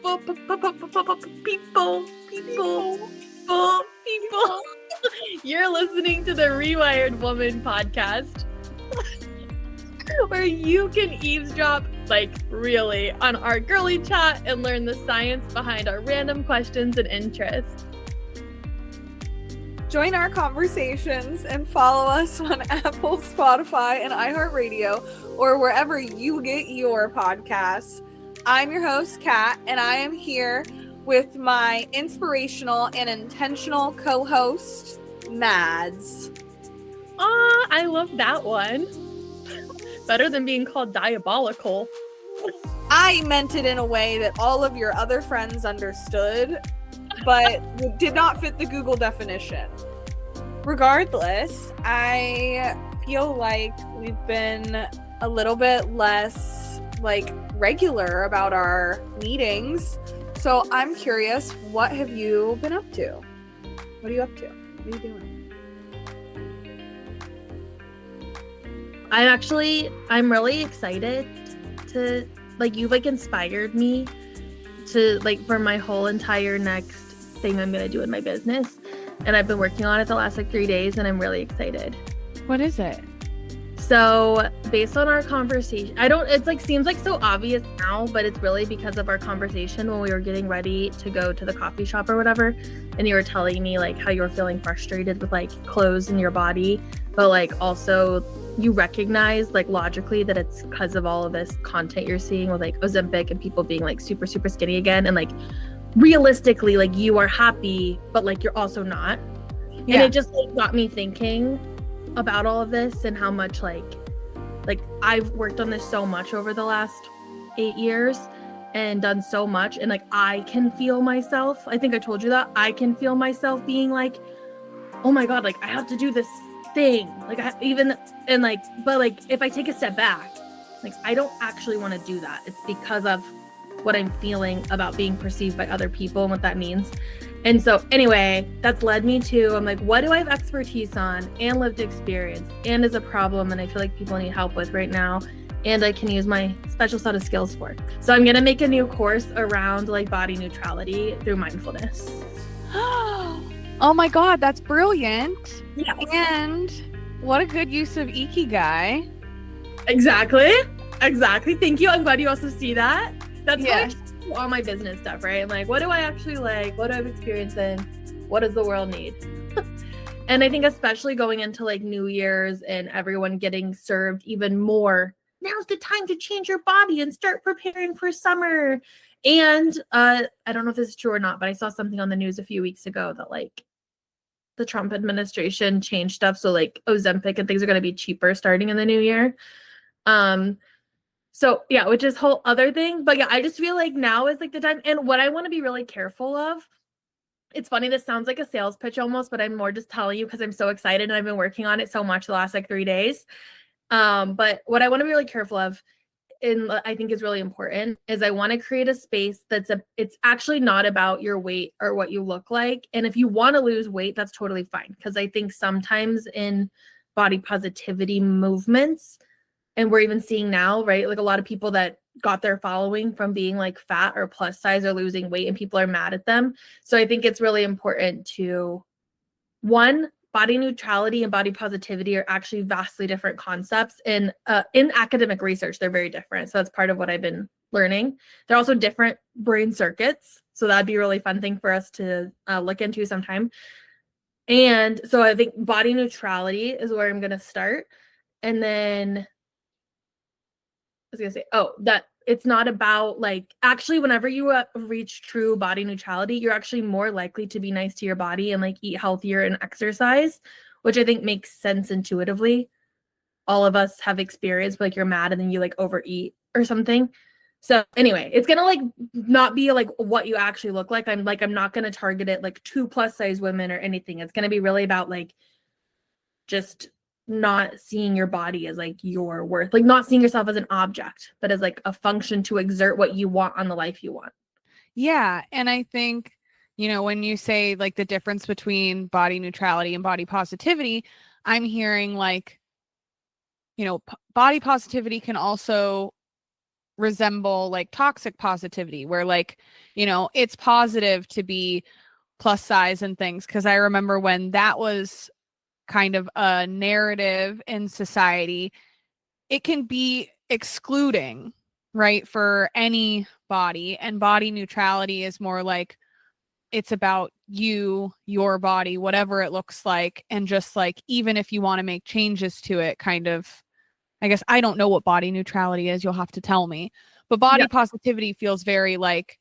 beautiful people. You're listening to the Rewired Woman Podcast, where you can eavesdrop, like really, on our girly chat and learn the science behind our random questions and interests. Join our conversations and follow us on Apple, Spotify, and iHeartRadio, or wherever you get your podcasts. I'm your host, Kat, and I am here with my inspirational and intentional co-host, Mads. I love that one. Better than being called diabolical. I meant it in a way that all of your other friends understood, but it did not fit the Google definition. Regardless, I feel like we've been a little bit less regular about our meetings. So I'm curious, what have you been up to? What are you up to? What are you doing? I'm really excited to, you've inspired me to, for my whole entire next thing I'm going to do in my business. And I've been working on it the last 3 days, and I'm really excited. What is it? So based on our conversation, seems so obvious now, but it's really because of our conversation when we were getting ready to go to the coffee shop or whatever. And you were telling me how you were feeling frustrated with clothes in your body, but also you recognize logically that it's because of all of this content you're seeing with Ozempic and people being super, super skinny again. And realistically, you are happy, but you're also not. Yeah. And it just got me thinking about all of this and how much I've worked on this so much over the last 8 years and done so much, and I can feel myself, I think I told you that I can feel myself being oh my god, I have to do this thing, but if I take a step back, I don't actually want to do that. It's because of what I'm feeling about being perceived by other people and what that means. And so anyway, that's led me to, I'm what do I have expertise on and lived experience and is a problem and I feel people need help with right now and I can use my special set of skills for. So I'm going to make a new course around body neutrality through mindfulness. Oh my god, that's brilliant. Yeah. And what a good use of Ikigai. Exactly. Thank you. I'm glad you also see that. That's why I do all my business stuff, right? I'm what do I actually like? What do I have experience in? What does the world need? And I think especially going into New Year's and everyone getting served even more, now's the time to change your body and start preparing for summer. And I don't know if this is true or not, but I saw something on the news a few weeks ago that the Trump administration changed stuff. So Ozempic and things are going to be cheaper starting in the new year. So yeah, which is a whole other thing. But yeah, I just feel now is the time. And what I want to be really careful of, it's funny, this sounds like a sales pitch almost, but I'm more just telling you because I'm so excited and I've been working on it so much the last 3 days. But what I want to be really careful of, and I think is really important, is I want to create a space it's actually not about your weight or what you look like. And if you want to lose weight, that's totally fine. Because I think sometimes in body positivity movements, and we're even seeing now, right? A lot of people that got their following from being fat or plus size or losing weight and people are mad at them. So I think it's really important to, one, body neutrality and body positivity are actually vastly different concepts. And in academic research, they're very different. So that's part of what I've been learning. They're also different brain circuits. So that'd be a really fun thing for us to look into sometime. And so I think body neutrality is where I'm going to start. And then I was going to say, that it's not about actually whenever you reach true body neutrality, you're actually more likely to be nice to your body and eat healthier and exercise, which I think makes sense intuitively. All of us have experience, but you're mad and then you overeat or something. So anyway, it's going to not be what you actually look like. I'm not going to target it 2 plus size women or anything. It's going to be really about just not seeing your body as your worth, not seeing yourself as an object, but as a function to exert what you want on the life you want. Yeah. And I think, when you say the difference between body neutrality and body positivity, I'm hearing body positivity can also resemble like toxic positivity, where like, you know, it's positive to be plus size and things. Because I remember when that was kind of a narrative in society, it can be excluding, right, for any body. And body neutrality is more like it's about you, your body, whatever it looks like. And just like, even if you want to make changes to it, kind of, I guess I don't know what body neutrality is. You'll have to tell me. But body positivity feels very like,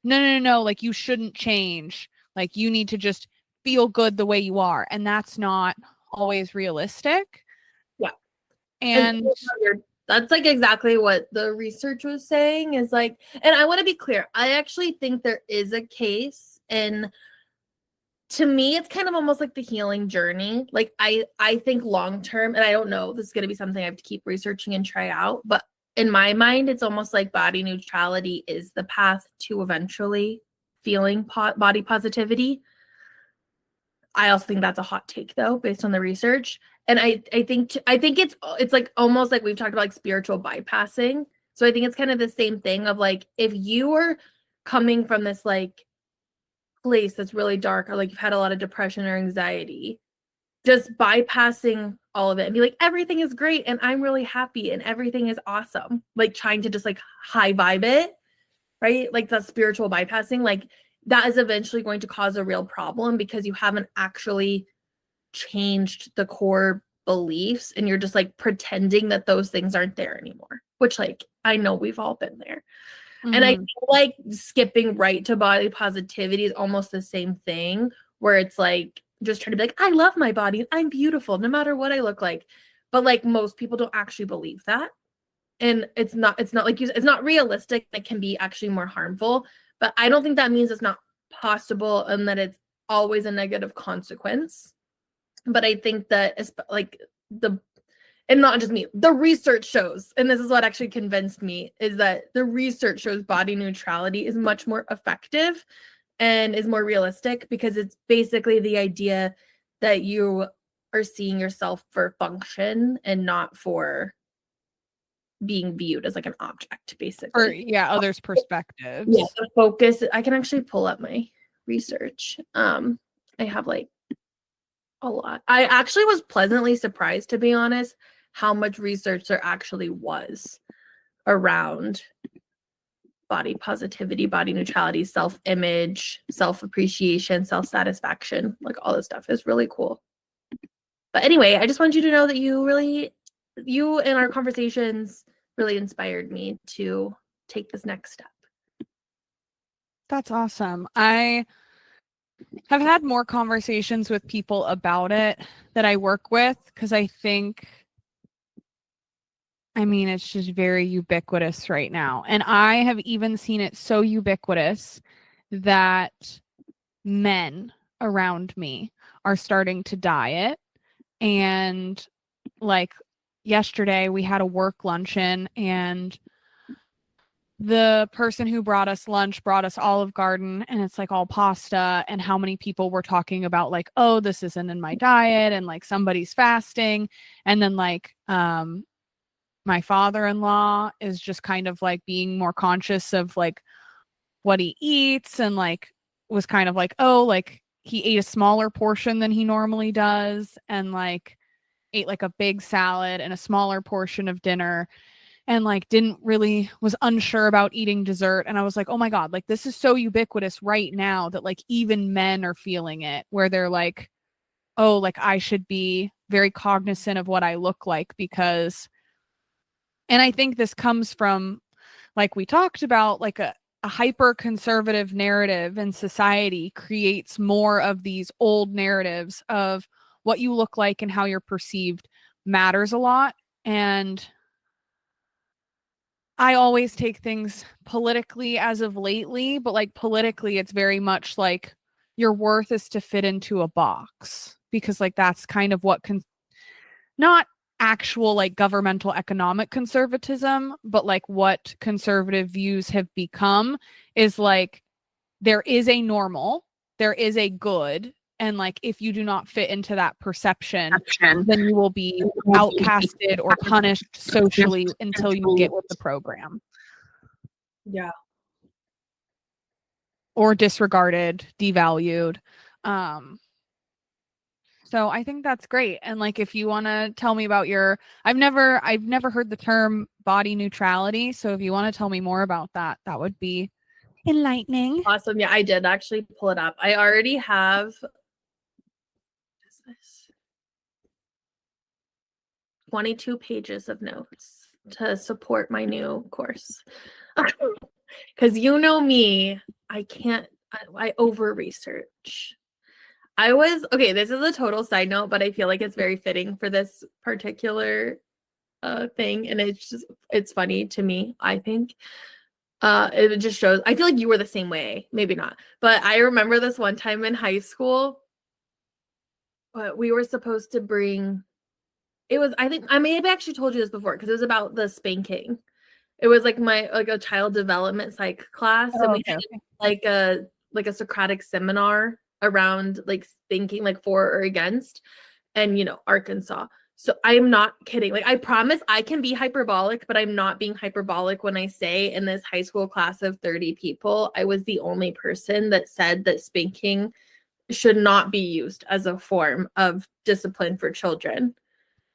no, like you shouldn't change. Like you need to just feel good the way you are. And that's not always realistic. Yeah. And that's like exactly what the research was saying is like, and I want to be clear. I actually think there is a case, and to me, it's kind of almost like the healing journey. Like I think long term, and I don't know, this is going to be something I have to keep researching and try out, but in my mind, it's almost like body neutrality is the path to eventually feeling body positivity. I also think that's a hot take though, based on the research. And I think it's like almost like we've talked about like spiritual bypassing. So I think it's kind of the same thing of like, if you are coming from this like place that's really dark, or like you've had a lot of depression or anxiety, just bypassing all of it and be like, everything is great and I'm really happy and everything is awesome. Like trying to just like high vibe it, right? Like that spiritual bypassing, like that is eventually going to cause a real problem because you haven't actually changed the core beliefs and you're just like pretending that those things aren't there anymore, which like I know we've all been there. Mm-hmm. And I feel like skipping right to body positivity is almost the same thing, where it's like just trying to be like, I love my body and I'm beautiful no matter what I look like. But like most people don't actually believe that. And it's not like it's not realistic. It can be actually more harmful, but I don't think that means it's not possible and that it's always a negative consequence. But I think that it's like and not just me, the research shows, and this is what actually convinced me, is that the research shows body neutrality is much more effective and is more realistic, because it's basically the idea that you are seeing yourself for function and not for being viewed as like an object, basically. Or others' perspectives. Yeah, the focus. I can actually pull up my research. I have like a lot. I actually was pleasantly surprised, to be honest, how much research there actually was around body positivity, body neutrality, self-image, self-appreciation, self-satisfaction. Like all this stuff is really cool. But anyway, I just wanted you to know that you in our conversations really inspired me to take this next step. That's awesome. I have had more conversations with people about it that I work with, because I think, it's just very ubiquitous right now. And I have even seen it so ubiquitous that men around me are starting to diet. And like yesterday we had a work luncheon, and the person who brought us lunch brought us Olive Garden, and it's like all pasta, and how many people were talking about like, oh, this isn't in my diet, and like somebody's fasting. And then like my father-in-law is just kind of like being more conscious of like what he eats, and like was kind of like, oh, like he ate a smaller portion than he normally does, and like ate like a big salad and a smaller portion of dinner, and like was unsure about eating dessert. And I was like, oh my God, like this is so ubiquitous right now that like even men are feeling it, where they're like, oh, like I should be very cognizant of what I look like, because, and I think this comes from, like we talked about, like a hyper conservative narrative in society creates more of these old narratives of what you look like and how you're perceived matters a lot. And I always take things politically as of lately, but like politically, it's very much like your worth is to fit into a box, because like that's kind of what not actual like governmental economic conservatism, but like what conservative views have become is like there is a normal, there is a good, and like if you do not fit into that perception, then you will be outcasted or punished socially until you get with the program. Yeah. or disregarded, devalued. So I think that's great. And like, if you want to tell me about I've never heard the term body neutrality. So if you want to tell me more about that, that would be enlightening. Awesome. Yeah, I did actually pull it up. I already have, what is this? 22 pages of notes to support my new course. Because you know me, I over research. This is a total side note, but I feel like it's very fitting for this particular thing. And it's funny to me, I think. It just shows, I feel like you were the same way, maybe not. But I remember this one time in high school, but we were supposed to bring, I think I may have actually told you this before because it was about the spanking. It was like a child development psych class, and we had like a Socratic seminar around like spanking, like for or against, and Arkansas. So I'm not kidding. Like, I promise I can be hyperbolic, but I'm not being hyperbolic when I say in this high school class of 30 people, I was the only person that said that spanking should not be used as a form of discipline for children.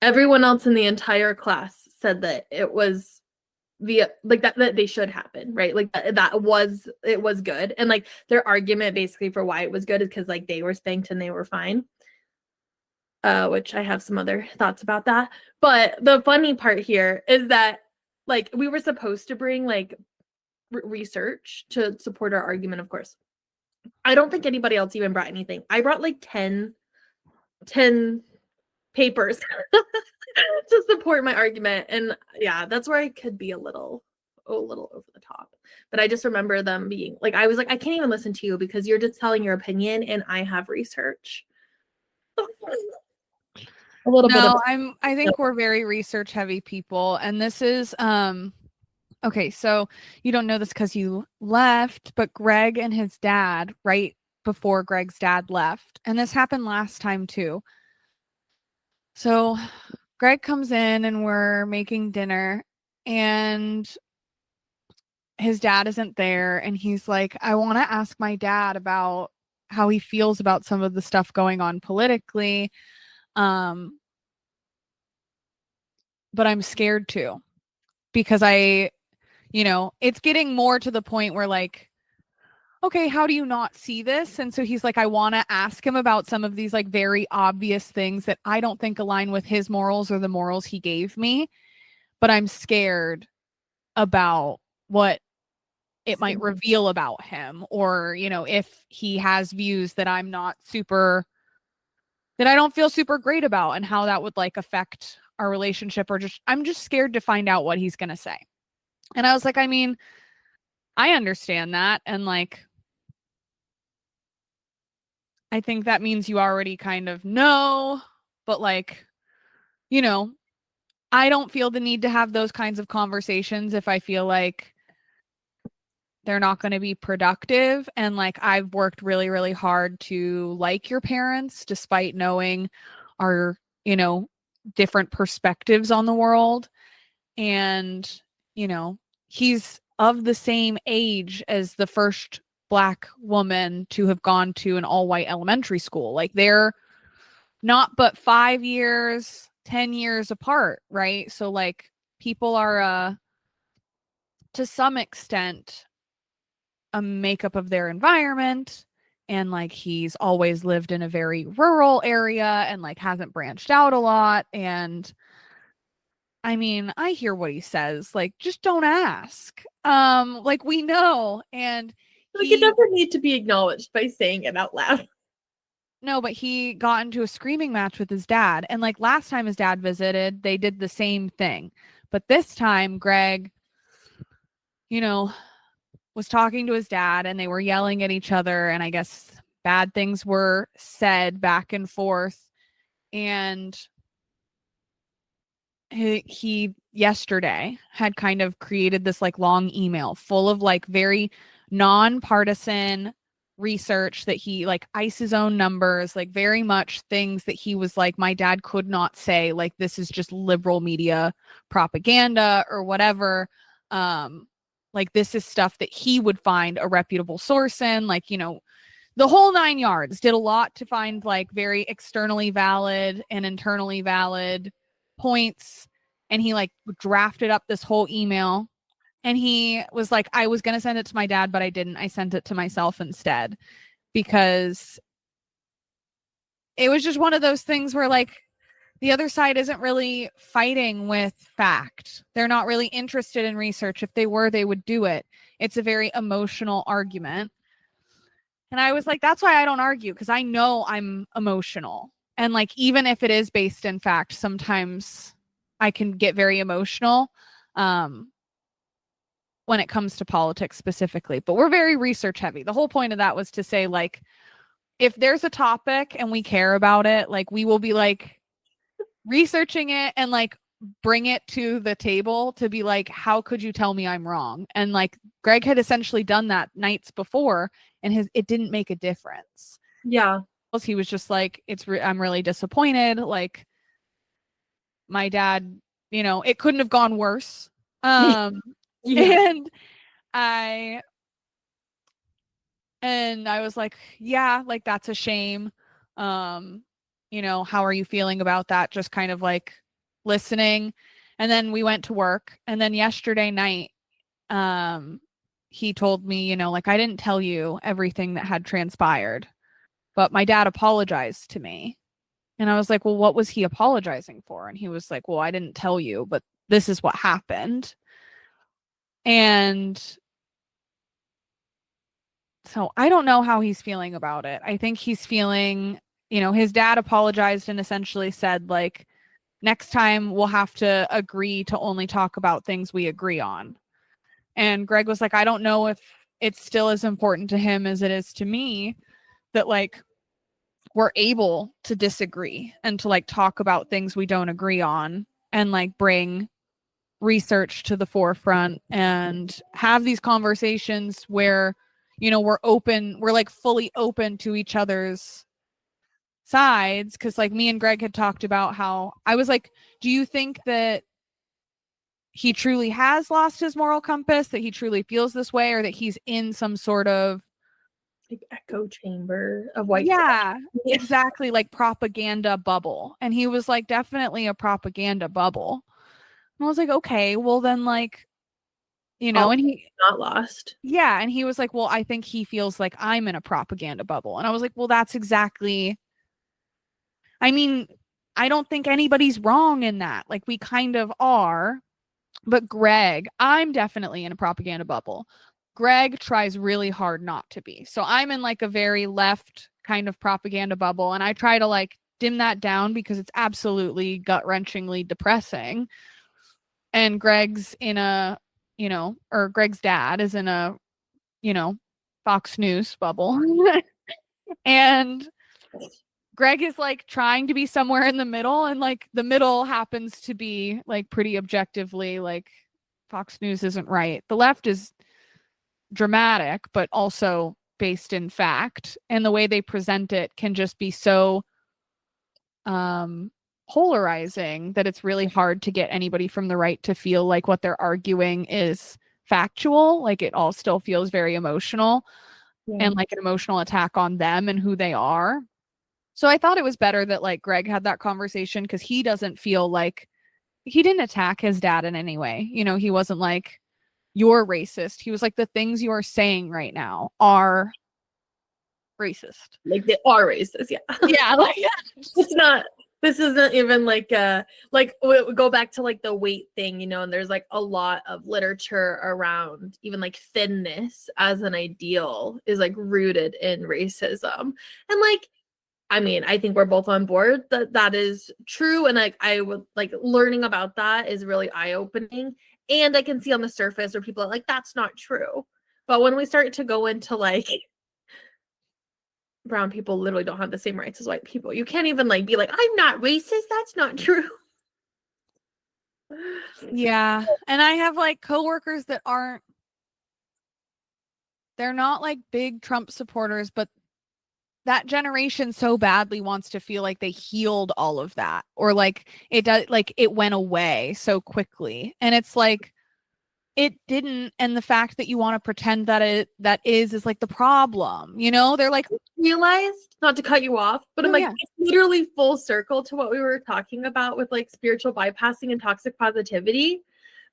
Everyone else in the entire class said that it was that they should happen, right? Like it was good. And like their argument basically for why it was good is because like they were spanked and they were fine. Which I have some other thoughts about that. But the funny part here is that like we were supposed to bring like research to support our argument, of course. I don't think anybody else even brought anything. I brought like 10 papers to support my argument. And yeah, that's where I could be a little over the top. But I just remember them being like, I was like, I can't even listen to you because you're just telling your opinion and I have research. A little bit of I think we're very research heavy people. And this is okay, so you don't know this because you left, but Greg and his dad, right before Greg's dad left, and this happened last time too. So Greg comes in and we're making dinner and his dad isn't there. And he's like, I want to ask my dad about how he feels about some of the stuff going on politically. But I'm scared too, because it's getting more to the point where like, okay, how do you not see this? And so he's like, I want to ask him about some of these like very obvious things that I don't think align with his morals or the morals he gave me, but I'm scared about what it might reveal about him, or, if he has views that I don't feel super great about, and how that would like affect our relationship, or I'm just scared to find out what he's going to say. And I was like, I mean, I understand that. And like, I think that means you already kind of know, but like, I don't feel the need to have those kinds of conversations if I feel like they're not going to be productive. And like, I've worked really, really hard to like your parents, despite knowing our, different perspectives on the world. And, he's of the same age as the first Black woman to have gone to an all-white elementary school. Like, they're not but 5 years, 10 years apart, right? So like, people are to some extent a makeup of their environment. And like, he's always lived in a very rural area and like hasn't branched out a lot. And I mean, I hear what he says, like, just don't ask. Like, we know. And like, it doesn't need to be acknowledged by saying it out loud. No, but he got into a screaming match with his dad. And like, last time his dad visited, they did the same thing. But this time, Greg, was talking to his dad and they were yelling at each other. And I guess bad things were said back and forth. And he yesterday had kind of created this like long email full of like very nonpartisan research that he like iced his own numbers, like very much things that he was like, my dad could not say, like, this is just liberal media propaganda or whatever. Like, this is stuff that he would find a reputable source in, like, you know, the whole 9 yards. Did a lot to find like very externally valid and internally valid points. And he like drafted up this whole email, and he was like, I was going to send it to my dad, but I didn't. I sent it to myself instead, because it was just one of those things where like the other side isn't really fighting with fact. They're not really interested in research. If they were, they would do it. It's a very emotional argument. And I was like, that's why I don't argue, because I know I'm emotional. And like, even if it is based in fact, sometimes I can get very emotional when it comes to politics specifically. But we're very research heavy. The whole point of that was to say, like, if there's a topic and we care about it, like, we will be like researching it and like bring it to the table to be like, how could you tell me I'm wrong? And like, Greg had essentially done that nights before, and it didn't make a difference. Yeah. He was just like, I'm really disappointed. Like, my dad, you know, it couldn't have gone worse. Yeah. And I was like, yeah, like, that's a shame. You know, how are you feeling about that? Just kind of like listening. And then we went to work. And then yesterday night, he told me, you know, like, I didn't tell you everything that had transpired, but my dad apologized to me. And I was like, well, what was he apologizing for? And he was like, well, I didn't tell you, but this is what happened. And so I don't know how he's feeling about it. I think he's feeling, you know, his dad apologized and essentially said, like, next time we'll have to agree to only talk about things we agree on. And Greg was like, I don't know if it's still as important to him as it is to me that, like, we're able to disagree and to like talk about things we don't agree on and like bring research to the forefront and have these conversations where, you know, we're like fully open to each other's sides. Cause like me and Greg had talked about how I was like, do you think that he truly has lost his moral compass, that he truly feels this way, or that he's in some sort of like echo chamber of white? Yeah, exactly, like propaganda bubble? And he was like, definitely a propaganda bubble. And I was like, okay, well then, like, you know, and he not lost. Yeah, and he was like, well, I think he feels like I'm in a propaganda bubble. And I was like, well, that's exactly, I mean, I don't think anybody's wrong in that. Like, we kind of are. But Greg, I'm definitely in a propaganda bubble. Greg tries really hard not to be. So I'm in like a very left kind of propaganda bubble, and I try to like dim that down because it's absolutely gut-wrenchingly depressing. And Greg's in a, you know, or Greg's dad is in a, you know, Fox News bubble. And Greg is like trying to be somewhere in the middle, and like the middle happens to be like pretty objectively like Fox News isn't right. The left is dramatic, but also based in fact, and the way they present it can just be so polarizing that it's really hard to get anybody from the right to feel like what they're arguing is factual. Like, it all still feels very emotional and like an emotional attack on them and who they are. So I thought it was better that like Greg had that conversation, because he doesn't feel like, he didn't attack his dad in any way. You know, he wasn't like, you're racist. He was like, the things you are saying right now are racist. Like, they are racist. Yeah. Yeah. Like, it's not, this isn't even like we go back to like the weight thing, you know, and there's like a lot of literature around even like thinness as an ideal is like rooted in racism. And like, I mean, I think we're both on board that that is true. And like, I would like learning about that is really eye-opening. And I can see on the surface where people are like, that's not true. But when we start to go into like, brown people literally don't have the same rights as white people. You can't even like be like, I'm not racist. That's not true. yeah. And I have like coworkers that they're not like big Trump supporters, but that generation so badly wants to feel like they healed all of that, or like it does, like it went away so quickly. And it's like, it didn't, and the fact that you want to pretend that that is like the problem, you know? They're like, realized, not to cut you off, but I'm No, like, yeah. it's literally full circle to what we were talking about with like spiritual bypassing and toxic positivity.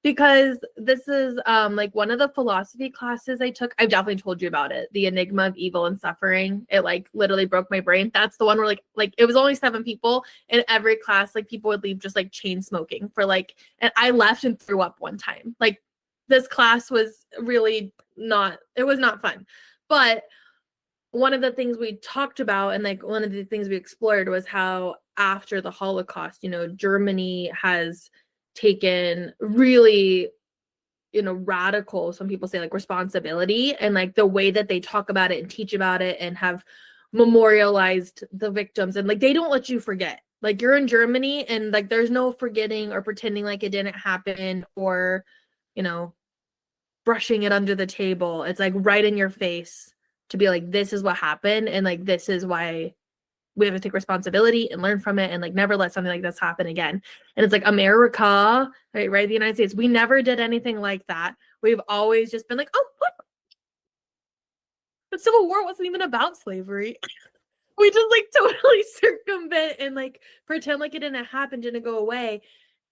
Because this is like one of the philosophy classes I took. I've definitely told you about it. The Enigma of Evil and Suffering. It like literally broke my brain. That's the one where like it was only 7 people in every class. Like people would leave just like chain smoking for like, and I left and threw up one time. Like this class was really not, it was not fun. But one of the things we talked about and like one of the things we explored was how after the Holocaust, you know, Germany has taken really, you know, radical, some people say like responsibility, and like the way that they talk about it and teach about it and have memorialized the victims, and like they don't let you forget. Like you're in Germany and like there's no forgetting or pretending like it didn't happen or, you know, brushing it under the table. It's like right in your face to be like, this is what happened and like this is why we have to take responsibility and learn from it and like never let something like this happen again. And it's like America, right? The United States, we never did anything like that. We've always just been like, oh, what? The Civil War wasn't even about slavery. We just like totally circumvent and like pretend like it didn't happen, didn't go away.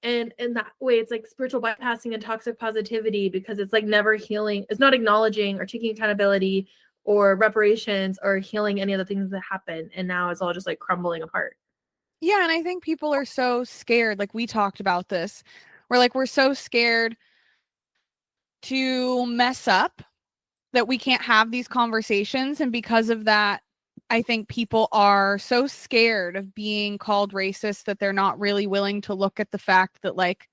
And in that way, it's like spiritual bypassing and toxic positivity, because it's like never healing. It's not acknowledging or taking accountability or reparations or healing any of the things that happened. And now it's all just like crumbling apart. Yeah, and I think people are so scared. Like we talked about this. We're so scared to mess up that we can't have these conversations. And because of that, I think people are so scared of being called racist that they're not really willing to look at the fact that, like,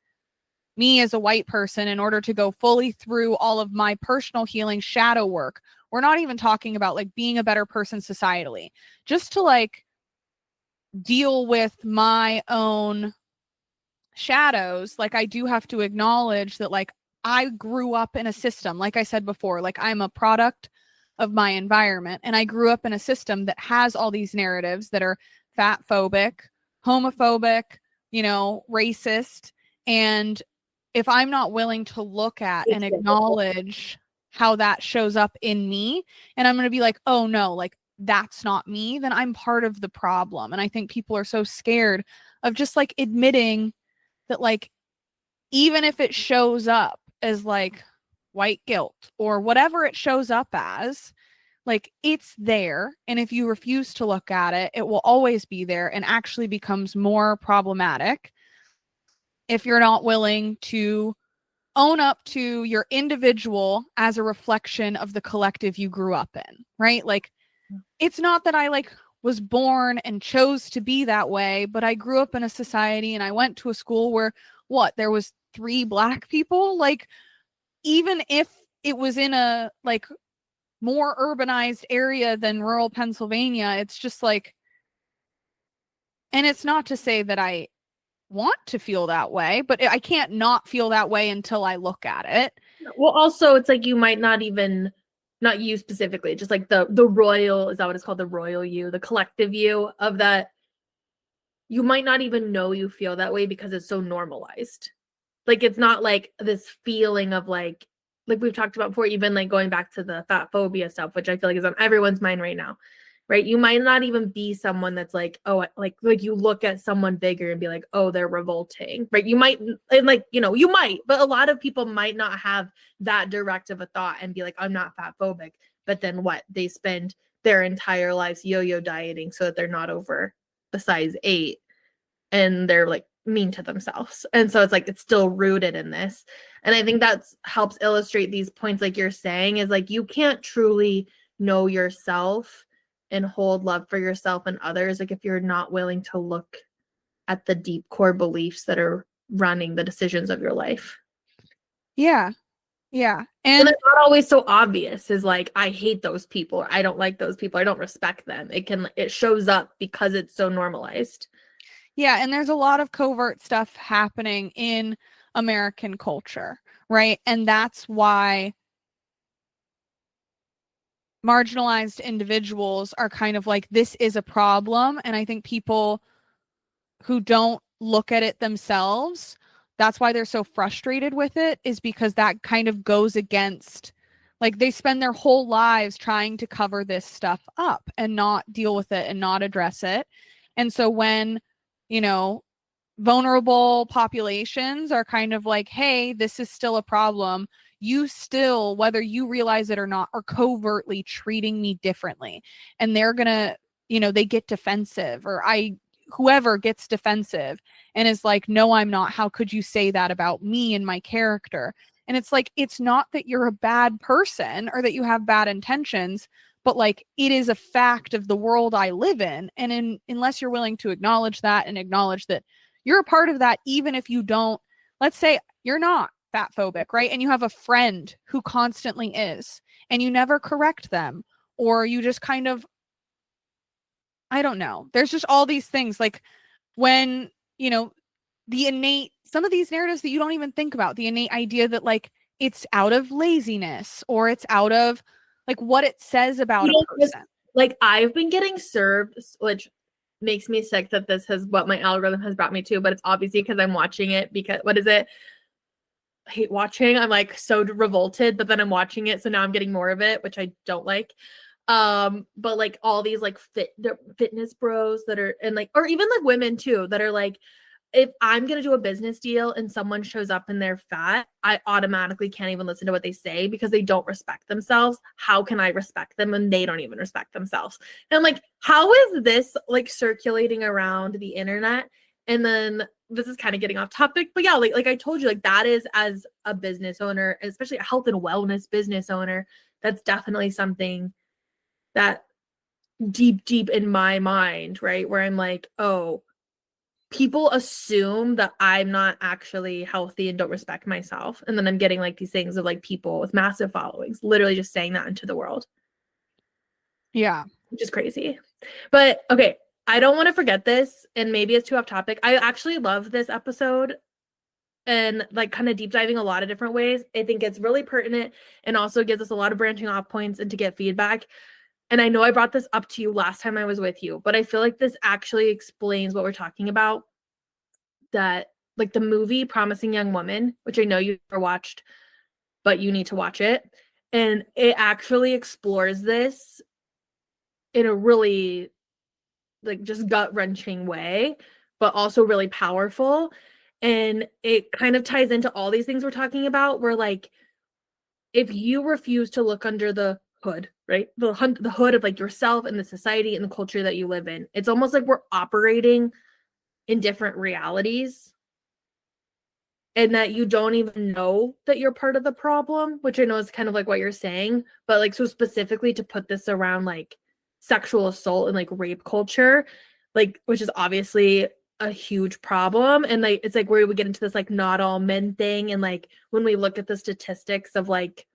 me as a white person, in order to go fully through all of my personal healing shadow work, we're not even talking about like being a better person societally, just to like deal with my own shadows. Like I do have to acknowledge that like I grew up in a system, like I said before, like I'm a product of my environment, and I grew up in a system that has all these narratives that are fat phobic, homophobic, you know, racist. And if I'm not willing to look at and acknowledge how that shows up in me, and I'm going to be like, oh no, like that's not me, then I'm part of the problem. And I think people are so scared of just like admitting that, like, even if it shows up as like white guilt or whatever it shows up as, like it's there. And if you refuse to look at it, it will always be there and actually becomes more problematic if you're not willing to own up to your individual as a reflection of the collective you grew up in, right? Like, it's not that I like was born and chose to be that way, but I grew up in a society and I went to a school where there was 3 Black people. Like, even if it was in a like more urbanized area than rural Pennsylvania, it's just like, and it's not to say that I want to feel that way, but I can't not feel that way until I look at it. Well, also it's like you might not even, not you specifically, just like the royal, is that what it's called? The royal you, the collective you of that. You might not even know you feel that way because it's so normalized. Like it's not like this feeling of like we've talked about before, even like going back to the fat phobia stuff, which I feel like is on everyone's mind right now, right? You might not even be someone that's like, oh, like you look at someone bigger and be like, oh, they're revolting, right? You might, and like, you know, you might, but a lot of people might not have that direct of a thought and be like, I'm not fat phobic. But then what? They spend their entire lives yo-yo dieting so that they're not over the size 8, and they're like mean to themselves. And so it's like it's still rooted in this. And I think that's helps illustrate these points, like you're saying, is like you can't truly know yourself and hold love for yourself and others like if you're not willing to look at the deep core beliefs that are running the decisions of your life. Yeah and it's not always so obvious, is like, I hate those people, or I don't like those people, I don't respect them. It shows up because it's so normalized. Yeah, and there's a lot of covert stuff happening in American culture, right? And that's why marginalized individuals are kind of like, this is a problem. And I think people who don't look at it themselves that's why they're so frustrated with it, is because that kind of goes against, like, they spend their whole lives trying to cover this stuff up and not deal with it and not address it. And so when, you know, vulnerable populations are kind of like, hey, this is still a problem, you still, whether you realize it or not, are covertly treating me differently. And they're gonna, you know, they get defensive, or whoever gets defensive and is like, no, I'm not. How could you say that about me and my character? And it's like, it's not that you're a bad person or that you have bad intentions, but like, it is a fact of the world I live in. And unless you're willing to acknowledge that and acknowledge that you're a part of that, even if you don't, let's say you're not fat phobic, right? And you have a friend who constantly is, and you never correct them, or you just kind of, I don't know. There's just all these things, like when, you know, the innate, some of these narratives that you don't even think about, the innate idea that like it's out of laziness, or it's out of like what it says about a person. Like, I've been getting served, which makes me sick that this is what my algorithm has brought me to, but it's obviously because I'm watching it, because what is it? I hate watching. I'm like so revolted, but then I'm watching it, so now I'm getting more of it, which I don't like. But like all these like fitness bros that are, and like, or even like women too, that are like, if I'm gonna do a business deal and someone shows up and they're fat, I automatically can't even listen to what they say because they don't respect themselves. How can I respect them when they don't even respect themselves? And I'm like, how is this like circulating around the internet? And then this is kind of getting off topic, but yeah, like I told you, like that is, as a business owner, especially a health and wellness business owner, that's definitely something that deep in my mind, right? Where I'm like, oh, people assume that I'm not actually healthy and don't respect myself. And then I'm getting like these things of like people with massive followings, literally just saying that into the world. Yeah. Which is crazy. But okay, I don't want to forget this, and maybe it's too off topic. I actually love this episode and like kind of deep diving a lot of different ways. I think it's really pertinent and also gives us a lot of branching off points and to get feedback. And I know I brought this up to you last time I was with you, but I feel like this actually explains what we're talking about. That like the movie Promising Young Woman, which I know you've never watched, but you need to watch it. And it actually explores this in a really like just gut-wrenching way, but also really powerful. And it kind of ties into all these things we're talking about, where like, if you refuse to look under the hood, right? The hood of like yourself and the society and the culture that you live in, it's almost like we're operating in different realities, and that you don't even know that you're part of the problem, which I know is kind of like what you're saying, but like, so specifically to put this around like sexual assault and like rape culture, like, which is obviously a huge problem. And like, it's like where we get into this like not all men thing. And like, when we look at the statistics of like,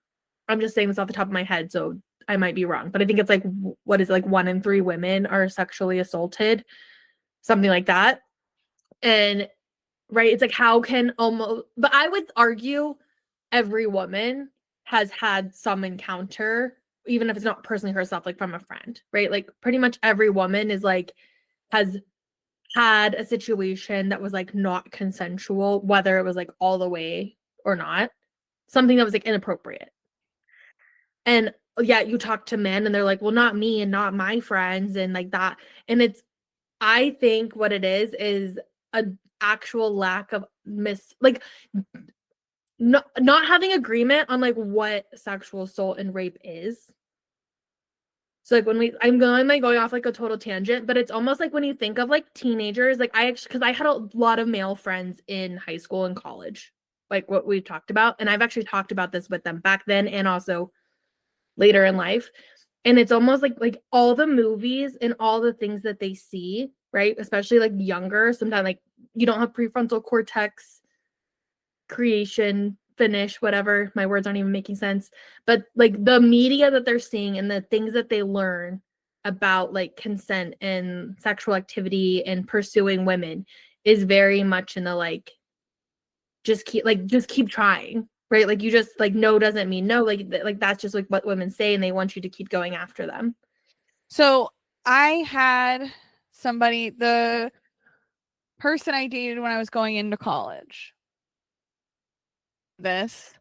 I'm just saying this off the top of my head, so I might be wrong, but I think it's like, what is it, like 1 in 3 women are sexually assaulted, something like that. And right, it's like, how can almost, but I would argue every woman has had some encounter, even if it's not personally herself, like from a friend, right? Like pretty much every woman is like, has had a situation that was like not consensual, whether it was like all the way or not, something that was like inappropriate. And yeah, you talk to men and they're like, well, not me and not my friends and like that. And it's, I think what it is a actual lack of like not having agreement on like what sexual assault and rape is. So like when I'm going like going off like a total tangent, but it's almost like when you think of like teenagers, like I actually, because I had a lot of male friends in high school and college, like what we've talked about, and I've actually talked about this with them back then and also later in life. And it's almost like all the movies and all the things that they see, right? Especially like younger, sometimes like you don't have prefrontal cortex creation, finish, whatever. My words aren't even making sense. But like the media that they're seeing and the things that they learn about like consent and sexual activity and pursuing women is very much in the like, just keep trying. Right? Like you just like no doesn't mean no. Like that's just like what women say, and they want you to keep going after them. So I had somebody, the person I dated when I was going into college, this.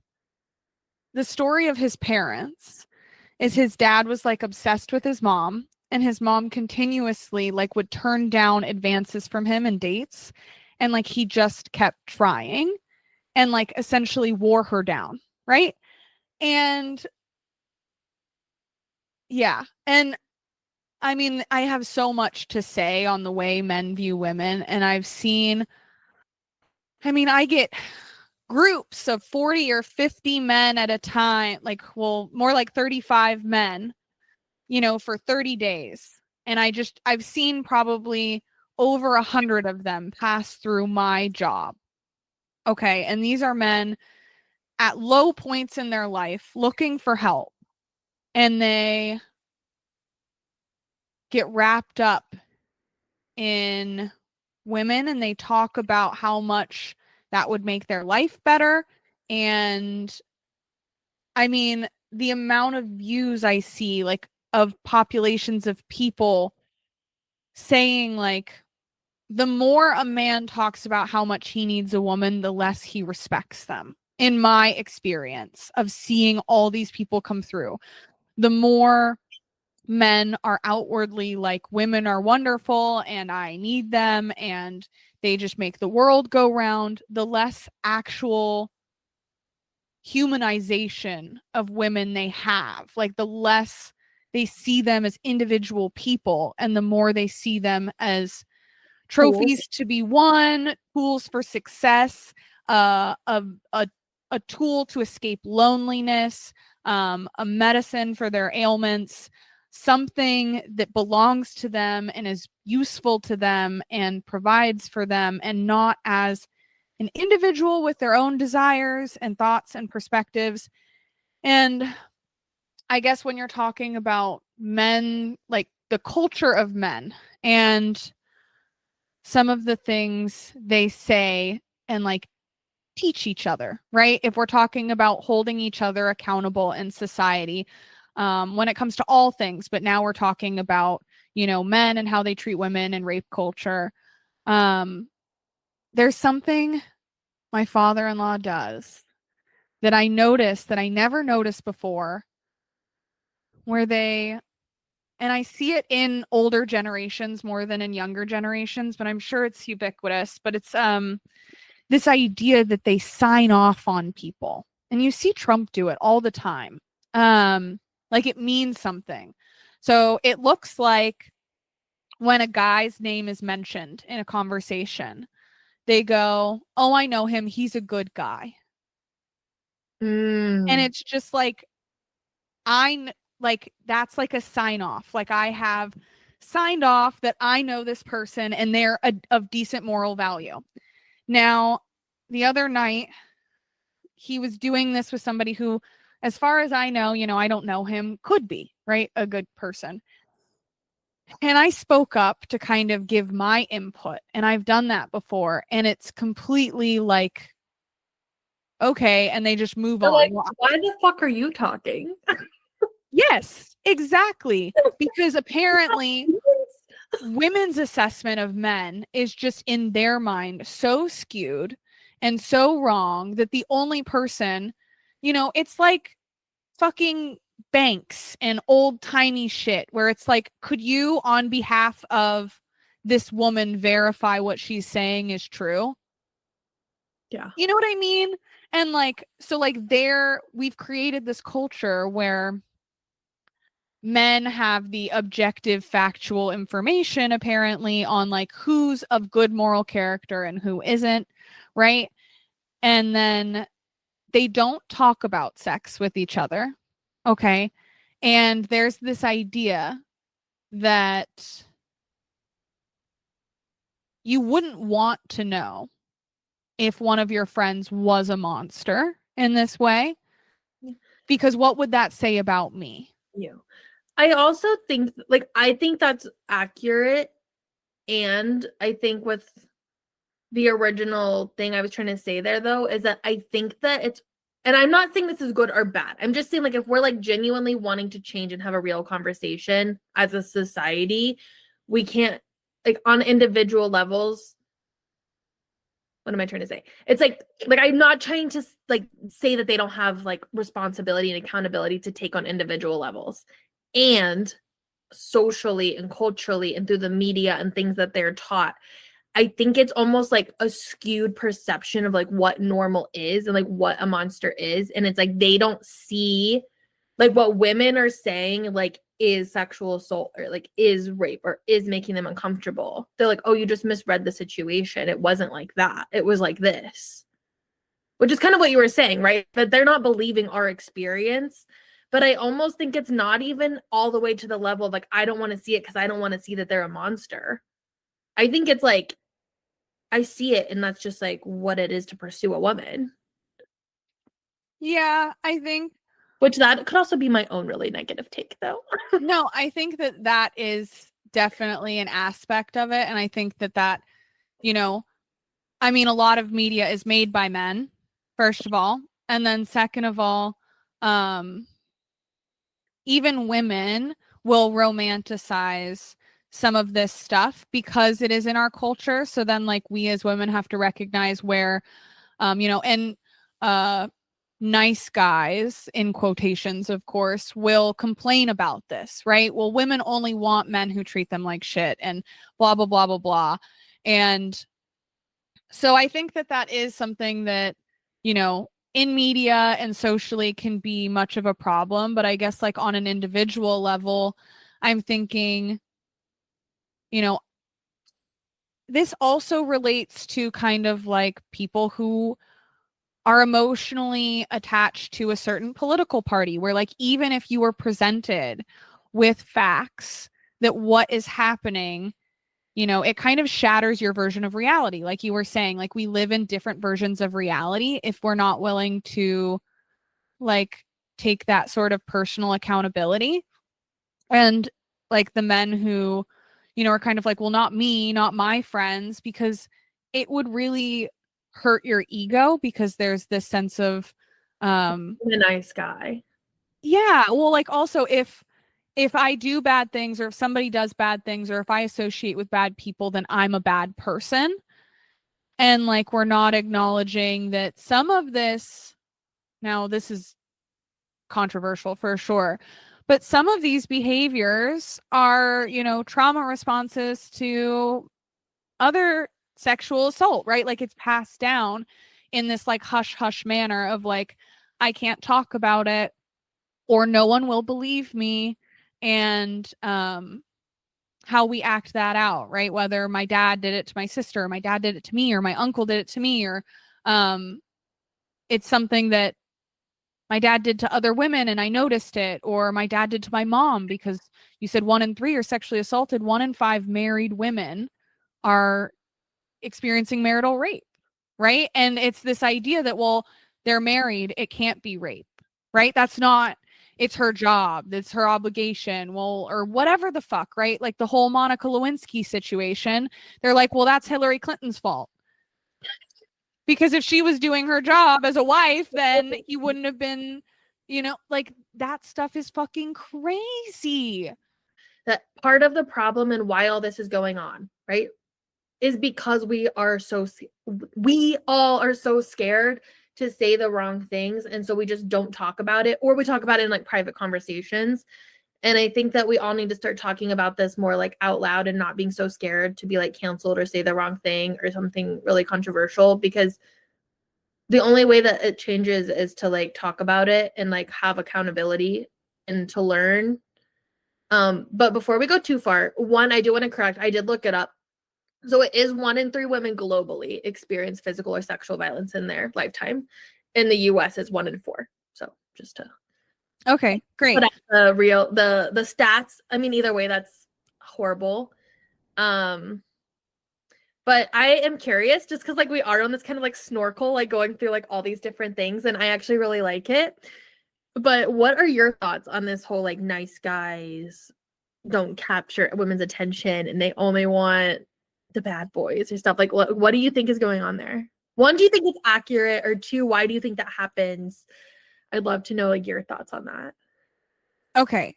The story of his parents is his dad was like obsessed with his mom, and his mom continuously like would turn down advances from him and dates, and like he just kept trying and like essentially wore her down, right? And yeah, and I mean, I have so much to say on the way men view women, and I get groups of 40 or 50 men at a time, like, well, more like 35 men, for 30 days. And I've seen probably over 100 of them pass through my job. Okay. And these are men at low points in their life looking for help. And they get wrapped up in women, and they talk about how much that would make their life better. And I mean, the amount of views I see, like, of populations of people saying, like, the more a man talks about how much he needs a woman, the less he respects them. In my experience of seeing all these people come through, the more men are outwardly like, women are wonderful and I need them and they just make the world go round, the less actual humanization of women they have. Like, the less they see them as individual people, and the more they see them as trophies to be won, tools for success, a tool to escape loneliness, a medicine for their ailments, something that belongs to them and is useful to them and provides for them, and not as an individual with their own desires and thoughts and perspectives. And I guess when you're talking about men, like the culture of men and some of the things they say and like teach each other, right? If we're talking about holding each other accountable in society, when it comes to all things, but now we're talking about, men and how they treat women and rape culture. There's something my father-in-law does that I noticed that I never noticed before, where and I see it in older generations more than in younger generations, but I'm sure it's ubiquitous, but it's this idea that they sign off on people. And you see Trump do it all the time. Like, it means something. So it looks like when a guy's name is mentioned in a conversation, they go, "Oh, I know him. He's a good guy." And it's just like, that's like a sign off. Like, I have signed off that I know this person and they're of decent moral value. Now, the other night, he was doing this with somebody who, as far as I know, I don't know him, could be, right, a good person. And I spoke up to kind of give my input, and I've done that before, and it's completely like, okay, and they just move on. Like, why the fuck are you talking? Yes, exactly. Because apparently women's assessment of men is just in their mind so skewed and so wrong that the only person, it's like fucking banks and old timey shit where it's like, could you on behalf of this woman verify what she's saying is true? Yeah. You know what I mean? And like, so like we've created this culture where men have the objective factual information apparently on like who's of good moral character and who isn't, right? And then they don't talk about sex with each other. Okay. And there's this idea that you wouldn't want to know if one of your friends was a monster in this way, because what would that say about me? Yeah. I also think, like, I think that's accurate. And I think with the original thing I was trying to say there, though, is that I think that it's, and I'm not saying this is good or bad. I'm just saying, like, if we're like genuinely wanting to change and have a real conversation as a society, we can't, like, on individual levels, what am I trying to say? It's like I'm not trying to like say that they don't have like responsibility and accountability to take on individual levels, and socially and culturally and through the media and things that they're taught. I think it's almost like a skewed perception of like what normal is and like what a monster is. And it's like they don't see like what women are saying like is sexual assault or like is rape or is making them uncomfortable. They're like, oh, you just misread the situation. It wasn't like that. It was like this. Which is kind of what you were saying, right? That they're not believing our experience. But I almost think it's not even all the way to the level of like, I don't want to see it because I don't want to see that they're a monster. I think it's like, I see it and that's just like what it is to pursue a woman. Yeah, I think. Which that could also be my own really negative take though. No, I think that is definitely an aspect of it. And I think that, you know, I mean, a lot of media is made by men, first of all. And then second of all, even women will romanticize some of this stuff because it is in our culture. So then like we as women have to recognize where, you know, and nice guys in quotations, of course, will complain about this, right? Well, women only want men who treat them like shit and blah, blah, blah, blah, blah. And so I think that is something that, you know, in media and socially can be much of a problem. But I guess like on an individual level, I'm thinking, you know, this also relates to kind of like people who are emotionally attached to a certain political party where like even if you were presented with facts that what is happening, you know, it kind of shatters your version of reality. Like you were saying, like we live in different versions of reality if we're not willing to like take that sort of personal accountability. And like the men who, you know, are kind of like, well, not me, not my friends, because it would really hurt your ego because there's this sense of a nice guy. Yeah, well, like also if I do bad things or if somebody does bad things or if I associate with bad people, then I'm a bad person. And like we're not acknowledging that some of this, now this is controversial for sure, but some of these behaviors are, you know, trauma responses to other sexual assault, right? Like it's passed down in this like hush hush manner of like, I can't talk about it or no one will believe me. And how we act that out, right? Whether my dad did it to my sister, or my dad did it to me, or my uncle did it to me, or it's something that my dad did to other women and I noticed it, or my dad did to my mom, because you said 1 in 3 are sexually assaulted. 1 in 5 married women are experiencing marital rape, right? And it's this idea that, well, they're married, it can't be rape, right? That's not, it's her job, it's her obligation, well, or whatever the fuck, right? Like the whole Monica Lewinsky situation, they're like, well, that's Hillary Clinton's fault. Because if she was doing her job as a wife, then he wouldn't have been, you know, like that stuff is fucking crazy. That part of the problem and why all this is going on, right, is because we all are so scared to say the wrong things. And so we just don't talk about it, or we talk about it in like private conversations. And I think that we all need to start talking about this more like out loud and not being so scared to be like canceled or say the wrong thing or something really controversial, because the only way that it changes is to like talk about it and like have accountability and to learn. But before we go too far, one, I do want to correct, I did look it up. So it is 1 in 3 women globally experience physical or sexual violence in their lifetime. In the US, it's 1 in 4. So just to okay, great. But the stats, I mean, either way, that's horrible. But I am curious just because like we are on this kind of like snorkel, like going through like all these different things, and I actually really like it. But what are your thoughts on this whole like nice guys don't capture women's attention and they only want the bad boys or stuff? Like what do you think is going on there? 1, do you think it's accurate? Or 2, why do you think that happens? I'd love to know like your thoughts on that. Okay.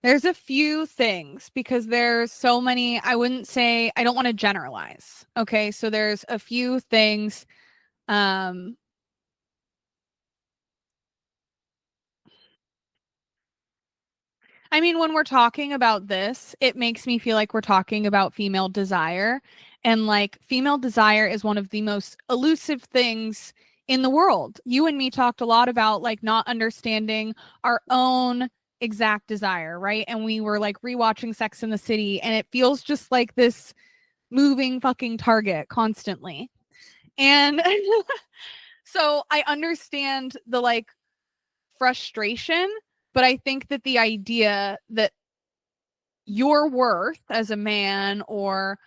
There's a few things because there's so many. I don't want to generalize. Okay. So there's a few things. I mean, when we're talking about this, it makes me feel like we're talking about female desire. And like female desire is one of the most elusive things in the world. You and me talked a lot about like not understanding our own exact desire, right? And we were like rewatching Sex in the City, and it feels just like this moving fucking target constantly. And so I understand the like frustration, but I think that the idea that your worth as a man or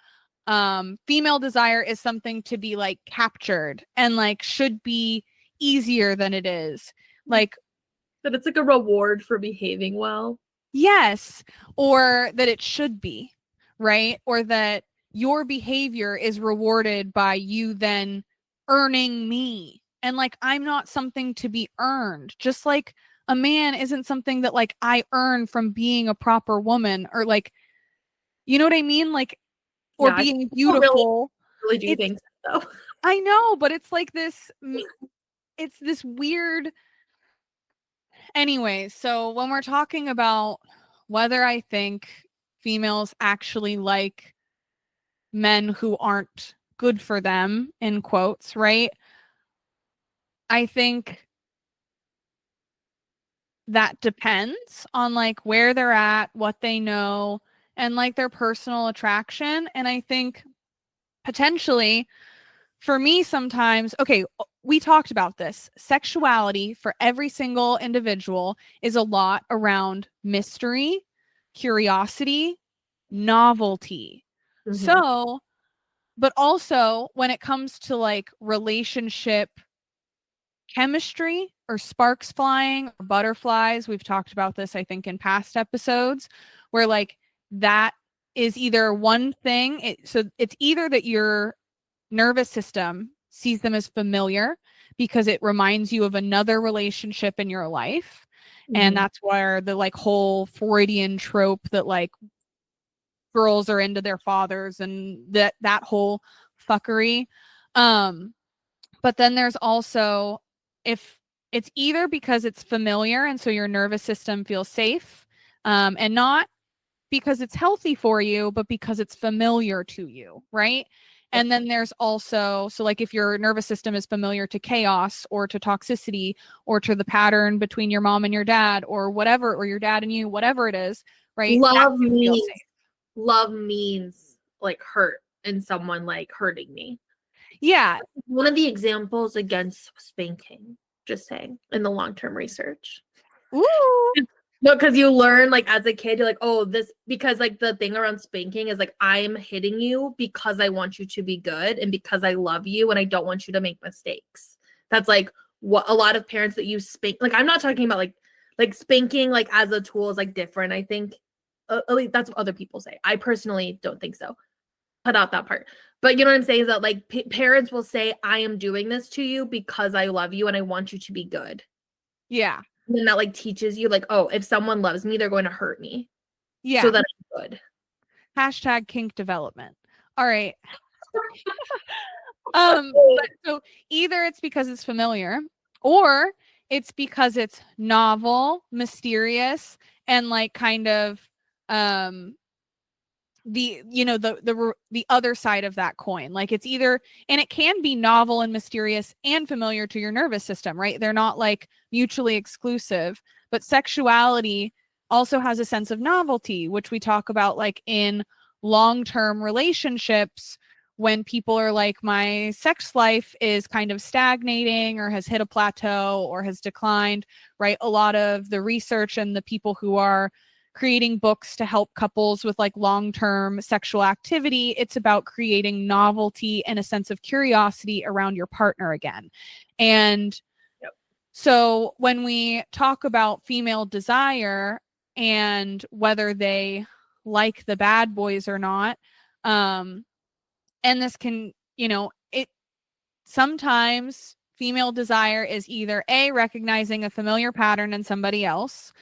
female desire is something to be like captured and like should be easier than it is. Like that it's like a reward for behaving well. Yes, or that it should be, right? Or that your behavior is rewarded by you then earning me. And like I'm not something to be earned. Just like a man isn't something that like I earn from being a proper woman, or like, you know what I mean? Like, or Yeah, being beautiful. Really do think so. I know, but it's like this, it's this weird. Anyway, so when we're talking about whether I think females actually like men who aren't good for them, in quotes, right? I think that depends on like where they're at, what they know, and like their personal attraction. And I think potentially for me sometimes, okay, we talked about this. Sexuality for every single individual is a lot around mystery, curiosity, novelty. Mhm. So, but also when it comes to like relationship chemistry or sparks flying or butterflies, we've talked about this, I think, in past episodes, where like that is either one thing. So it's either that your nervous system sees them as familiar because it reminds you of another relationship in your life. And that's where the like whole Freudian trope that like girls are into their fathers and that whole fuckery. But then there's also, if it's either because it's familiar and so your nervous system feels safe, and not because it's healthy for you, but because it's familiar to you, right? And then there's also, so like if your nervous system is familiar to chaos or to toxicity or to the pattern between your mom and your dad or whatever, or your dad and you, whatever it is, right? Love means like hurt and someone like hurting me. Yeah. One of the examples against spanking, just saying, in the long-term research. Ooh. No, because you learn like as a kid, you're like, oh, this, because like the thing around spanking is like, I'm hitting you because I want you to be good and because I love you and I don't want you to make mistakes. That's like what a lot of parents that use spank, like I'm not talking about like spanking like as a tool is like different. I think at least that's what other people say. I personally don't think so. Cut out that part. But you know what I'm saying is that like parents will say, I am doing this to you because I love you and I want you to be good. Yeah. And then that like teaches you like, oh, if someone loves me, they're going to hurt me. Yeah. So that I'm good. Hashtag kink development. All right. So either it's because it's familiar or it's because it's novel, mysterious, and like kind of the other side of that coin. Like it's either, and it can be novel and mysterious and familiar to your nervous system, right? They're not like mutually exclusive, but sexuality also has a sense of novelty, which we talk about like in long-term relationships when people are like, my sex life is kind of stagnating or has hit a plateau or has declined, right? A lot of the research and the people who are creating books to help couples with like long-term sexual activity, it's about creating novelty and a sense of curiosity around your partner again. And so when we talk about female desire and whether they like the bad boys or not, and this can, it sometimes female desire is either A, recognizing a familiar pattern in somebody else,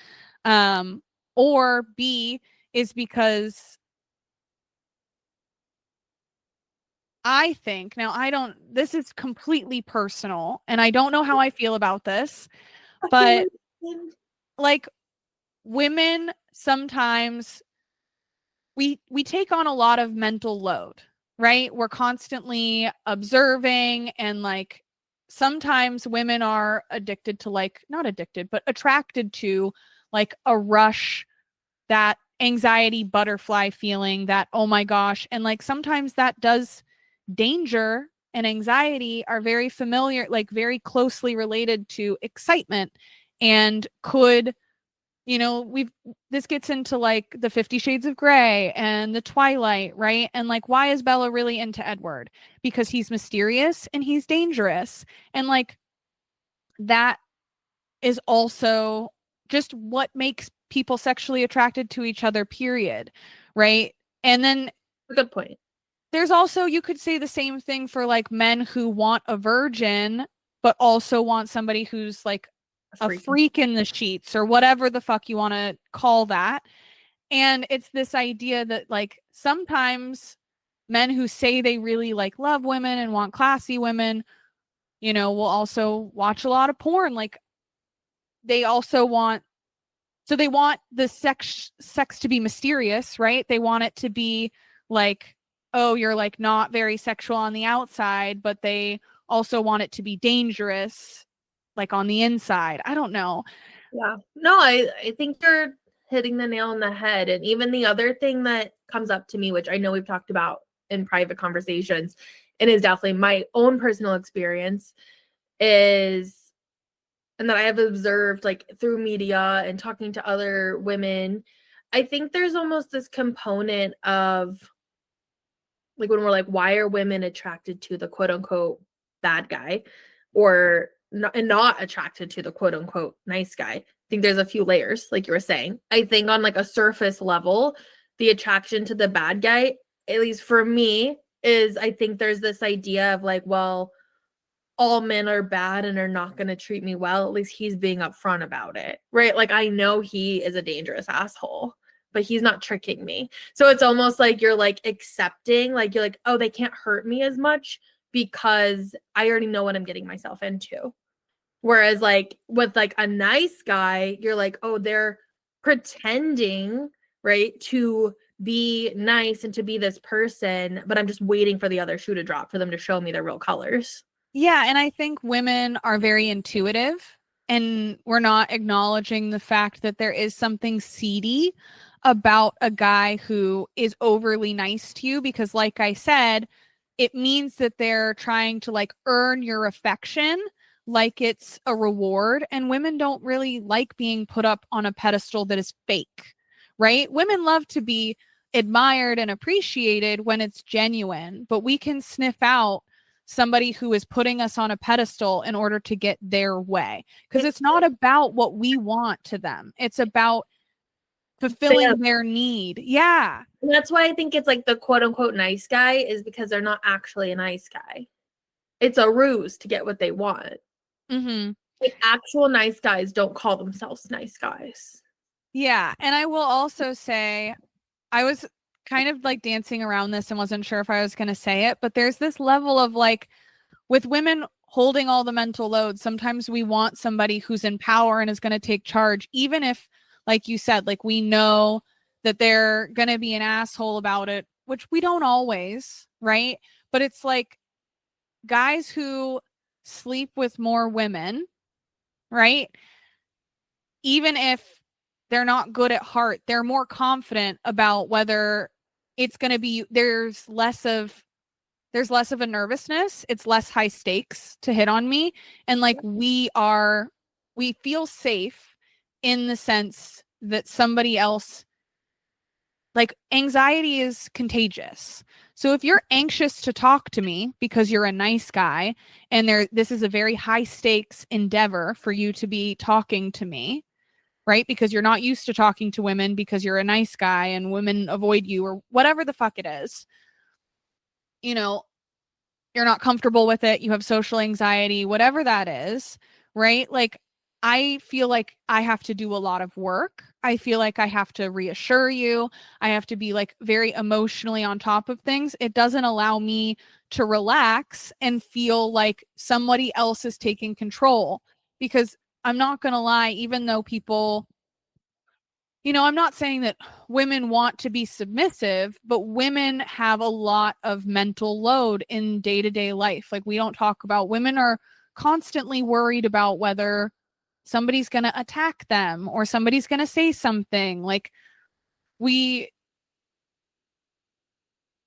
Or B is because I think, now this is completely personal and I don't know how I feel about this, but like women sometimes we take on a lot of mental load, right? We're constantly observing, and like sometimes women are addicted to, like, not addicted, but attracted to like a rush, that anxiety butterfly feeling, that oh my gosh. And like sometimes that does, danger and anxiety are very familiar, like very closely related to excitement, and could, this gets into like the 50 Shades of Grey and the Twilight, right? And like, why is Bella really into Edward? Because he's mysterious and he's dangerous. And like, that is also just what makes people sexually attracted to each other, period. Right. And then a good point. There's also, you could say the same thing for like men who want a virgin, but also want somebody who's like a freak in the sheets, or whatever the fuck you want to call that. And it's this idea that like sometimes men who say they really like love women and want classy women, will also watch a lot of porn. Like they also want, so they want the sex to be mysterious, right? They want it to be like, oh, you're like not very sexual on the outside, but they also want it to be dangerous, like on the inside. I don't know. Yeah. No, I think you're hitting the nail on the head. And even the other thing that comes up to me, which I know we've talked about in private conversations, and is definitely my own personal experience, is, and that I have observed like through media and talking to other women, I think there's almost this component of like when we're like, why are women attracted to the quote unquote bad guy, or not attracted to the quote unquote nice guy? I think there's a few layers, like you were saying. I think on like a surface level, the attraction to the bad guy, at least for me, is I think there's this idea of like, well, all men are bad and are not going to treat me well. At least he's being upfront about it, right? Like I know he is a dangerous asshole, but he's not tricking me. So it's almost like you're like accepting, like you're like, oh, they can't hurt me as much because I already know what I'm getting myself into. Whereas like with like a nice guy, you're like, oh, they're pretending, right, to be nice and to be this person, but I'm just waiting for the other shoe to drop for them to show me their real colors. Yeah, and I think women are very intuitive, and we're not acknowledging the fact that there is something seedy about a guy who is overly nice to you, because like I said, it means that they're trying to like earn your affection, like it's a reward. And women don't really like being put up on a pedestal that is fake, right? Women love to be admired and appreciated when it's genuine, but we can sniff out somebody who is putting us on a pedestal in order to get their way, because it's not about what we want to them. It's about fulfilling their need. Yeah. And that's why I think it's like the quote unquote nice guy is because they're not actually a nice guy. It's a ruse to get what they want. Mm-hmm. Like actual nice guys don't call themselves nice guys. Yeah. And I will also say, I was kind of like dancing around this and wasn't sure if I was going to say it, but there's this level of like, with women holding all the mental load, sometimes we want somebody who's in power and is going to take charge, even if, like you said, like we know that they're going to be an asshole about it, which we don't always, right? But it's like guys who sleep with more women, right? Even if they're not good at heart, they're more confident about whether it's going to be, there's less of a nervousness. It's less high stakes to hit on me. And like we feel safe in the sense that somebody else, like anxiety is contagious. So if you're anxious to talk to me because you're a nice guy and this is a very high stakes endeavor for you to be talking to me, right? Because you're not used to talking to women because you're a nice guy and women avoid you or whatever the fuck it is, you're not comfortable with it. You have social anxiety, whatever that is, right? Like I feel like I have to do a lot of work I feel like I have to reassure you. I have to be like very emotionally on top of things. It doesn't allow me to relax and feel like somebody else is taking control. Because I'm not going to lie, even though people, I'm not saying that women want to be submissive, but women have a lot of mental load in day-to-day life. Like, we don't talk about, women are constantly worried about whether somebody's going to attack them or somebody's going to say something. Like, we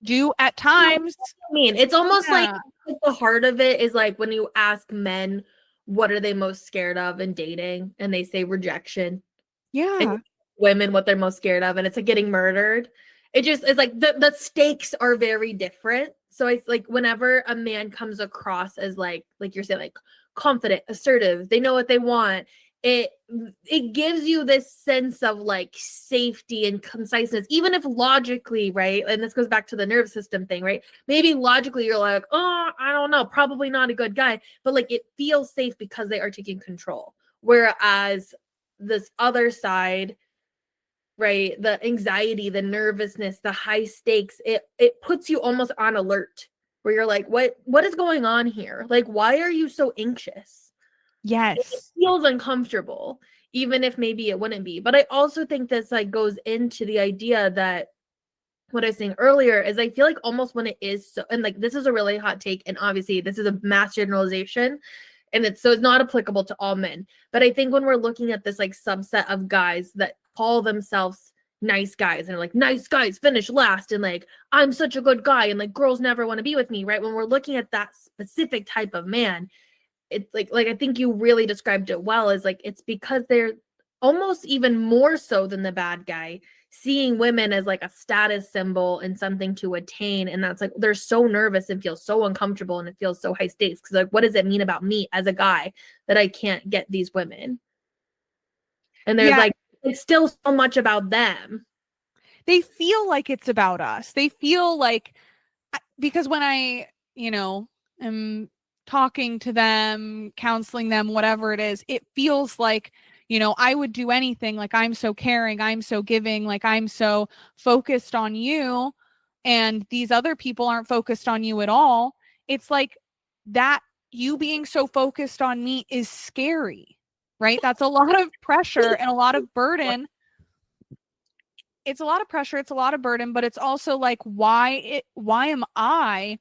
do at times. I mean, it's almost like Yeah. the heart of it is like when you ask men what are they most scared of in dating, and they say rejection. Yeah. And women what they're most scared of, and it's like getting murdered. It just is like the stakes are very different. So it's like whenever a man comes across as like you're saying, like confident, assertive, they know what they want, it gives you this sense of like safety and conciseness, even if logically, right? And this goes back to the nervous system thing, right? Maybe logically you're like, oh, I don't know, probably not a good guy, but like it feels safe because they are taking control. Whereas this other side, right, the anxiety, the nervousness, the high stakes, it puts you almost on alert, where you're like, what is going on here? Like, why are you so anxious? Yes. It feels uncomfortable, even if maybe it wouldn't be. But I also think this like goes into the idea that what I was saying earlier is I feel like almost when it is so, and like this is a really hot take, and obviously this is a mass generalization, and it's not applicable to all men. But I think when we're looking at this like subset of guys that call themselves nice guys and are like, nice guys finish last, and like, I'm such a good guy, and like girls never want to be with me, right? When we're looking at that specific type of man, it's like I think you really described it well, is like it's because they're almost even more so than the bad guy, seeing women as like a status symbol and something to attain. And that's like they're so nervous and feel so uncomfortable, and it feels so high stakes because like, what does it mean about me as a guy that I can't get these women? And there's like it's still so much about them. They feel like it's about us. They feel like, because when I, am talking to them, counseling them, whatever it is, it feels like, I would do anything. Like, I'm so caring, I'm so giving, like I'm so focused on you, and these other people aren't focused on you at all. It's like that you being so focused on me is scary, right? That's a lot of pressure and a lot of burden. It's a lot of pressure, it's a lot of burden, but it's also like, why am I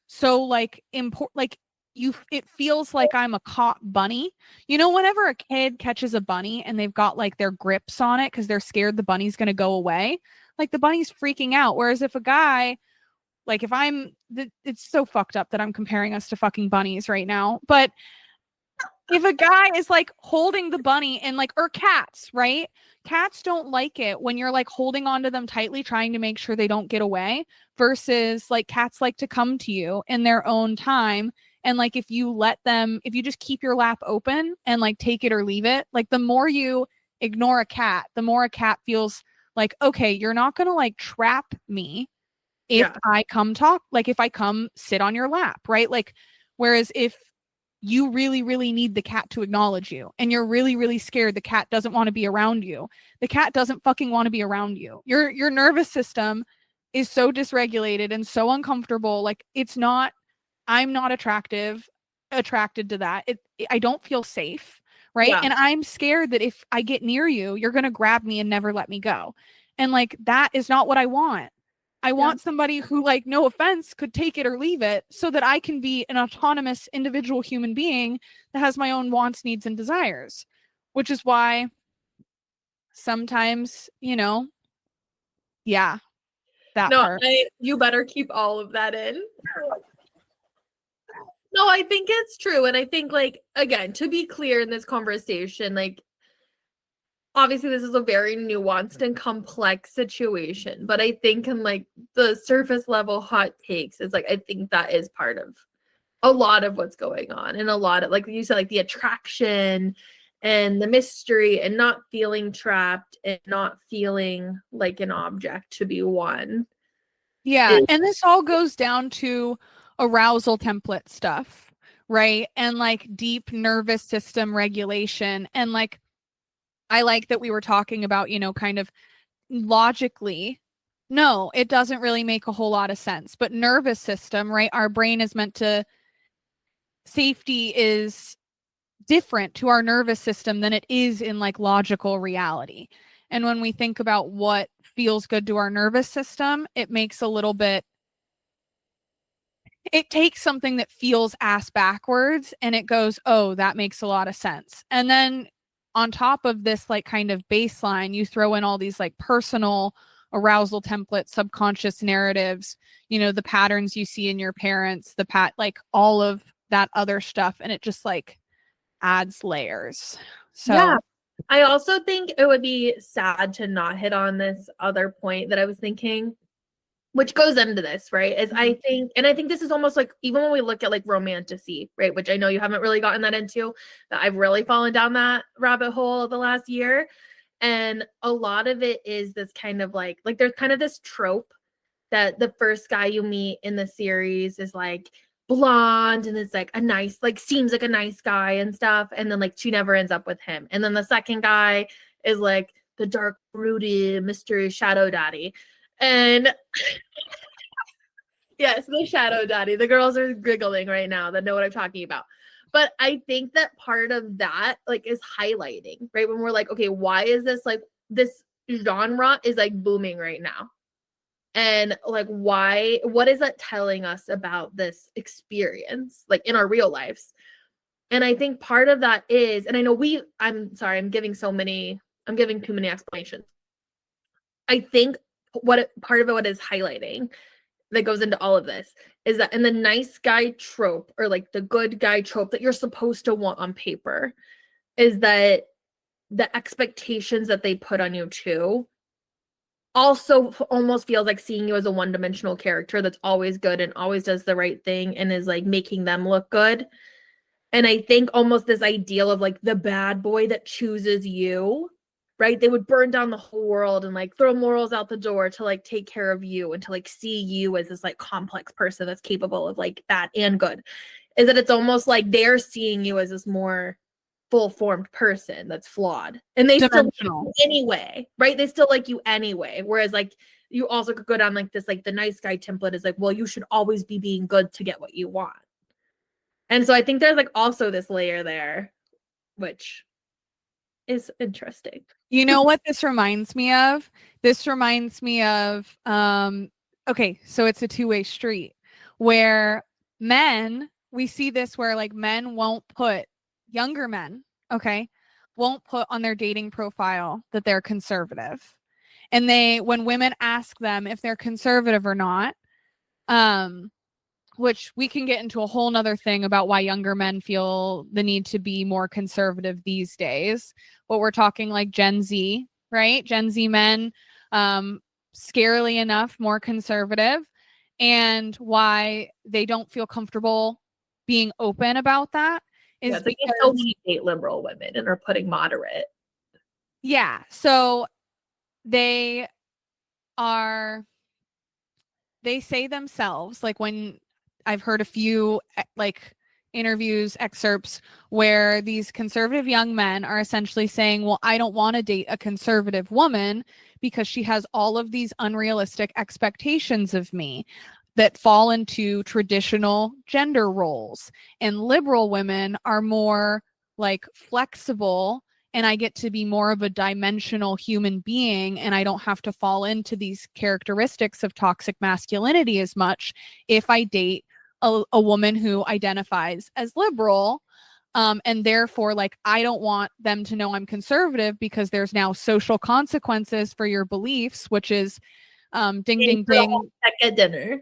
so like important? Like, it feels like I'm a caught bunny. Whenever a kid catches a bunny and they've got like their grips on it because they're scared the bunny's going to go away, like the bunny's freaking out. Whereas if a guy, like it's so fucked up that I'm comparing us to fucking bunnies right now, but if a guy is like holding the bunny and like, or cats, right? Cats don't like it when you're like holding onto them tightly, trying to make sure they don't get away, versus like cats like to come to you in their own time. And like, if you just keep your lap open and like take it or leave it, like the more you ignore a cat, the more a cat feels like, okay, you're not going to like trap me if I come if I come sit on your lap, right? Like, whereas if you really, really need the cat to acknowledge you, and you're really, really scared the cat doesn't want to be around you, the cat doesn't fucking want to be around you. Your nervous system is so dysregulated and so uncomfortable. Like, I'm not attracted to that. I don't feel safe, right? Yeah. And I'm scared that if I get near you, you're going to grab me and never let me go. And like, that is not what I want. I want somebody who, like, no offense, could take it or leave it, so that I can be an autonomous individual human being that has my own wants, needs, and desires. Which is why sometimes, that part. You better keep all of that in. No, I think it's true. And I think, like, again, to be clear in this conversation, like, obviously this is a very nuanced and complex situation, but I think in like the surface level hot takes, it's like, I think that is part of a lot of what's going on, and a lot of, like you said, like the attraction and the mystery and not feeling trapped and not feeling like an object to be won. Yeah. And this all goes down to arousal template stuff, right? And like deep nervous system regulation. And like, I like that we were talking about, you know, kind of logically, no, it doesn't really make a whole lot of sense. But nervous system, right? Our brain is meant to, safety is different to our nervous system than it is in like logical reality. And when we think about what feels good to our nervous system, it makes a little bit, it takes something that feels ass backwards and it goes, oh, that makes a lot of sense. And then on top of this, like kind of baseline, you throw in all these like personal arousal templates, subconscious narratives, you know, the patterns you see in your parents, like all of that other stuff. And it just like adds layers. So yeah. I also think it would be sad to not hit on this other point that I was thinking, which goes into this, right? Is I think this is almost like, even when we look at like romanticy, right? Which I know you haven't really gotten that into, that I've really fallen down that rabbit hole the last year. And a lot of it is this kind of like there's kind of this trope that the first guy you meet in the series is like blonde and is like a nice, like seems like a nice guy and stuff. And then like she never ends up with him. And then the second guy is like the dark, brooded Mr. Shadow Daddy. And yes, the Shadow Daddy. The girls are giggling right now that know what I'm talking about. But I think that part of that like is highlighting, right? When we're like, okay, why is this like this genre is like booming right now? And like, why, what is that telling us about this experience, like in our real lives? And I think part of that is, and I know I'm sorry, I'm giving too many explanations. I think part of it, what is highlighting that goes into all of this is that in the nice guy trope, or like the good guy trope that you're supposed to want on paper, is that the expectations that they put on you too also almost feels like seeing you as a one-dimensional character that's always good and always does the right thing and is like making them look good. And I think almost this ideal of like the bad boy that chooses you, right? They would burn down the whole world and like throw morals out the door to like take care of you and to like see you as this like complex person that's capable of like bad and good. Is that it's almost like they're seeing you as this more full-formed person that's flawed, and they still like you anyway, right? They still like you anyway. Whereas like you also could go down like this, like the nice guy template is like, well, you should always be being good to get what you want. And so I think there's like also this layer there, which is interesting. You know what this reminds me of? This reminds me of, okay, so it's a two-way street where men, we see this where like men won't put, younger men, okay, won't put on their dating profile that they're conservative. And when women ask them if they're conservative or not, which we can get into a whole nother thing about why younger men feel the need to be more conservative these days. But we're talking like Gen Z, right? Gen Z men, scarily enough, more conservative, and why they don't feel comfortable being open about that is because they still date liberal women and are putting moderate. Yeah. So they say themselves, like when I've heard a few like interviews, excerpts where these conservative young men are essentially saying, well, I don't want to date a conservative woman because she has all of these unrealistic expectations of me that fall into traditional gender roles. And liberal women are more like flexible, and I get to be more of a dimensional human being, and I don't have to fall into these characteristics of toxic masculinity as much if I date a woman who identifies as liberal. And therefore, like, I don't want them to know I'm conservative because there's now social consequences for your beliefs, which is ding, ding, ding. At dinner.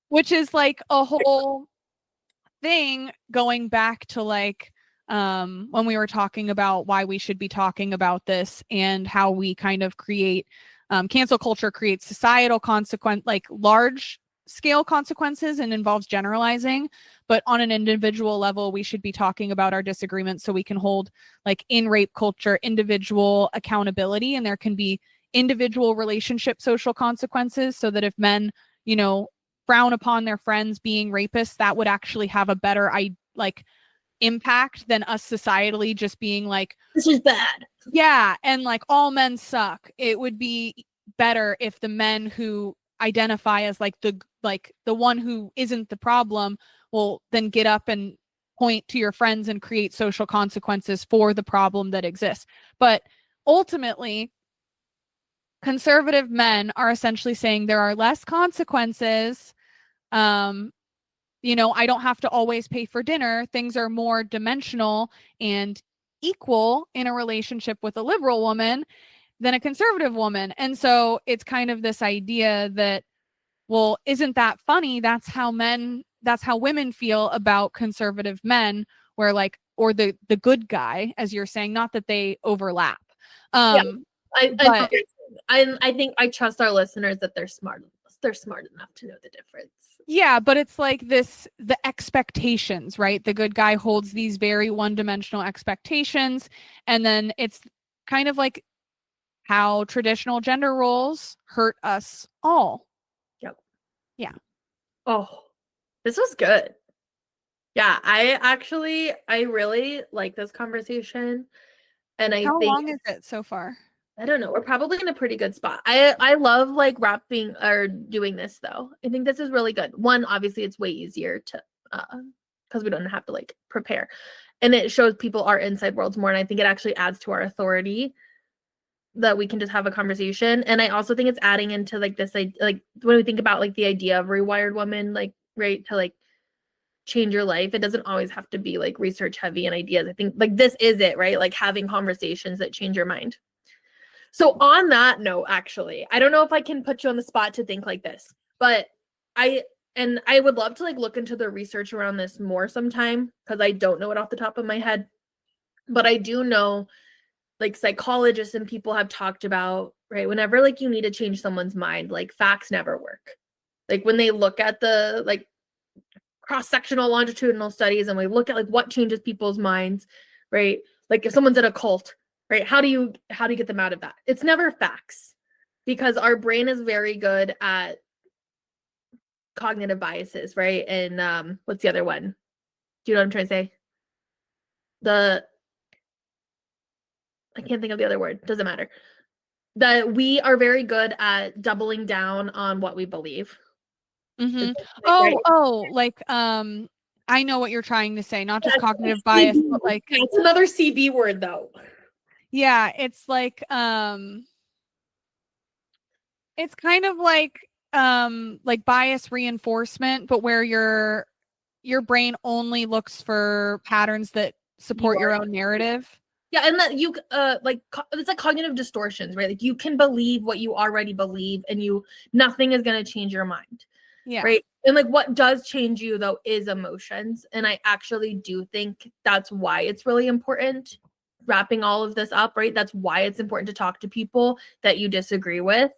Which is like a whole thing going back to like when we were talking about why we should be talking about this and how we kind of create cancel culture creates societal consequence, like large scale consequences, and involves generalizing. But on an individual level, we should be talking about our disagreements so we can hold, like in rape culture, individual accountability, and there can be individual relationship social consequences, so that if men, you know, frown upon their friends being rapists, that would actually have a better impact than us societally just being like, this is bad. Yeah, and like all men suck. It would be better if the men who identify as like the one who isn't the problem will then get up and point to your friends and create social consequences for the problem that exists. But ultimately, conservative men are essentially saying there are less consequences. I don't have to always pay for dinner. Things are more dimensional and equal in a relationship with a liberal woman than a conservative woman. And so it's kind of this idea that, well, isn't that funny? That's how women feel about conservative men, where like, or the good guy, as you're saying, not that they overlap. Yeah, But I think I trust our listeners that they're smart enough to know the difference. yeah, but it's like the expectations, right? The good guy holds these very one-dimensional expectations, and then it's kind of like how traditional gender roles hurt us all. Yep. Yeah. Oh, this was good. Yeah, I really like this conversation. And How long is it so far? I don't know, we're probably in a pretty good spot. I love like wrapping or doing this though. I think this is really good. One, obviously it's way easier to because we don't have to like prepare. And it shows people our inside worlds more. And I think it actually adds to our authority that we can just have a conversation. And I also think it's adding into like this, like when we think about like the idea of rewired woman, like right to like change your life, it doesn't always have to be like research heavy and ideas. I think like this is it, right? Like having conversations that change your mind. So on that note, actually, I don't know if I can put you on the spot to think like this, but I would love to like look into the research around this more sometime because I don't know it off the top of my head. But I do know like psychologists and people have talked about, right, whenever like you need to change someone's mind, like facts never work. Like when they look at the like cross-sectional longitudinal studies and we look at like what changes people's minds, right? Like if someone's in a cult, right? How do you get them out of that? It's never facts because our brain is very good at cognitive biases, right? And what's the other one? Do you know what I'm trying to say? I can't think of the other word. Doesn't matter. That we are very good at doubling down on what we believe. Mm-hmm. Right? I know what you're trying to say. Not just cognitive bias, but like it's another CB word though. Yeah, it's like it's kind of like bias reinforcement, but where your brain only looks for patterns that support your own narrative. Yeah, and that you it's like cognitive distortions, right? Like you can believe what you already believe and nothing is going to change your mind. Yeah. Right? And like what does change you though is emotions, and I actually do think that's why it's really important wrapping all of this up, right? That's why it's important to talk to people that you disagree with.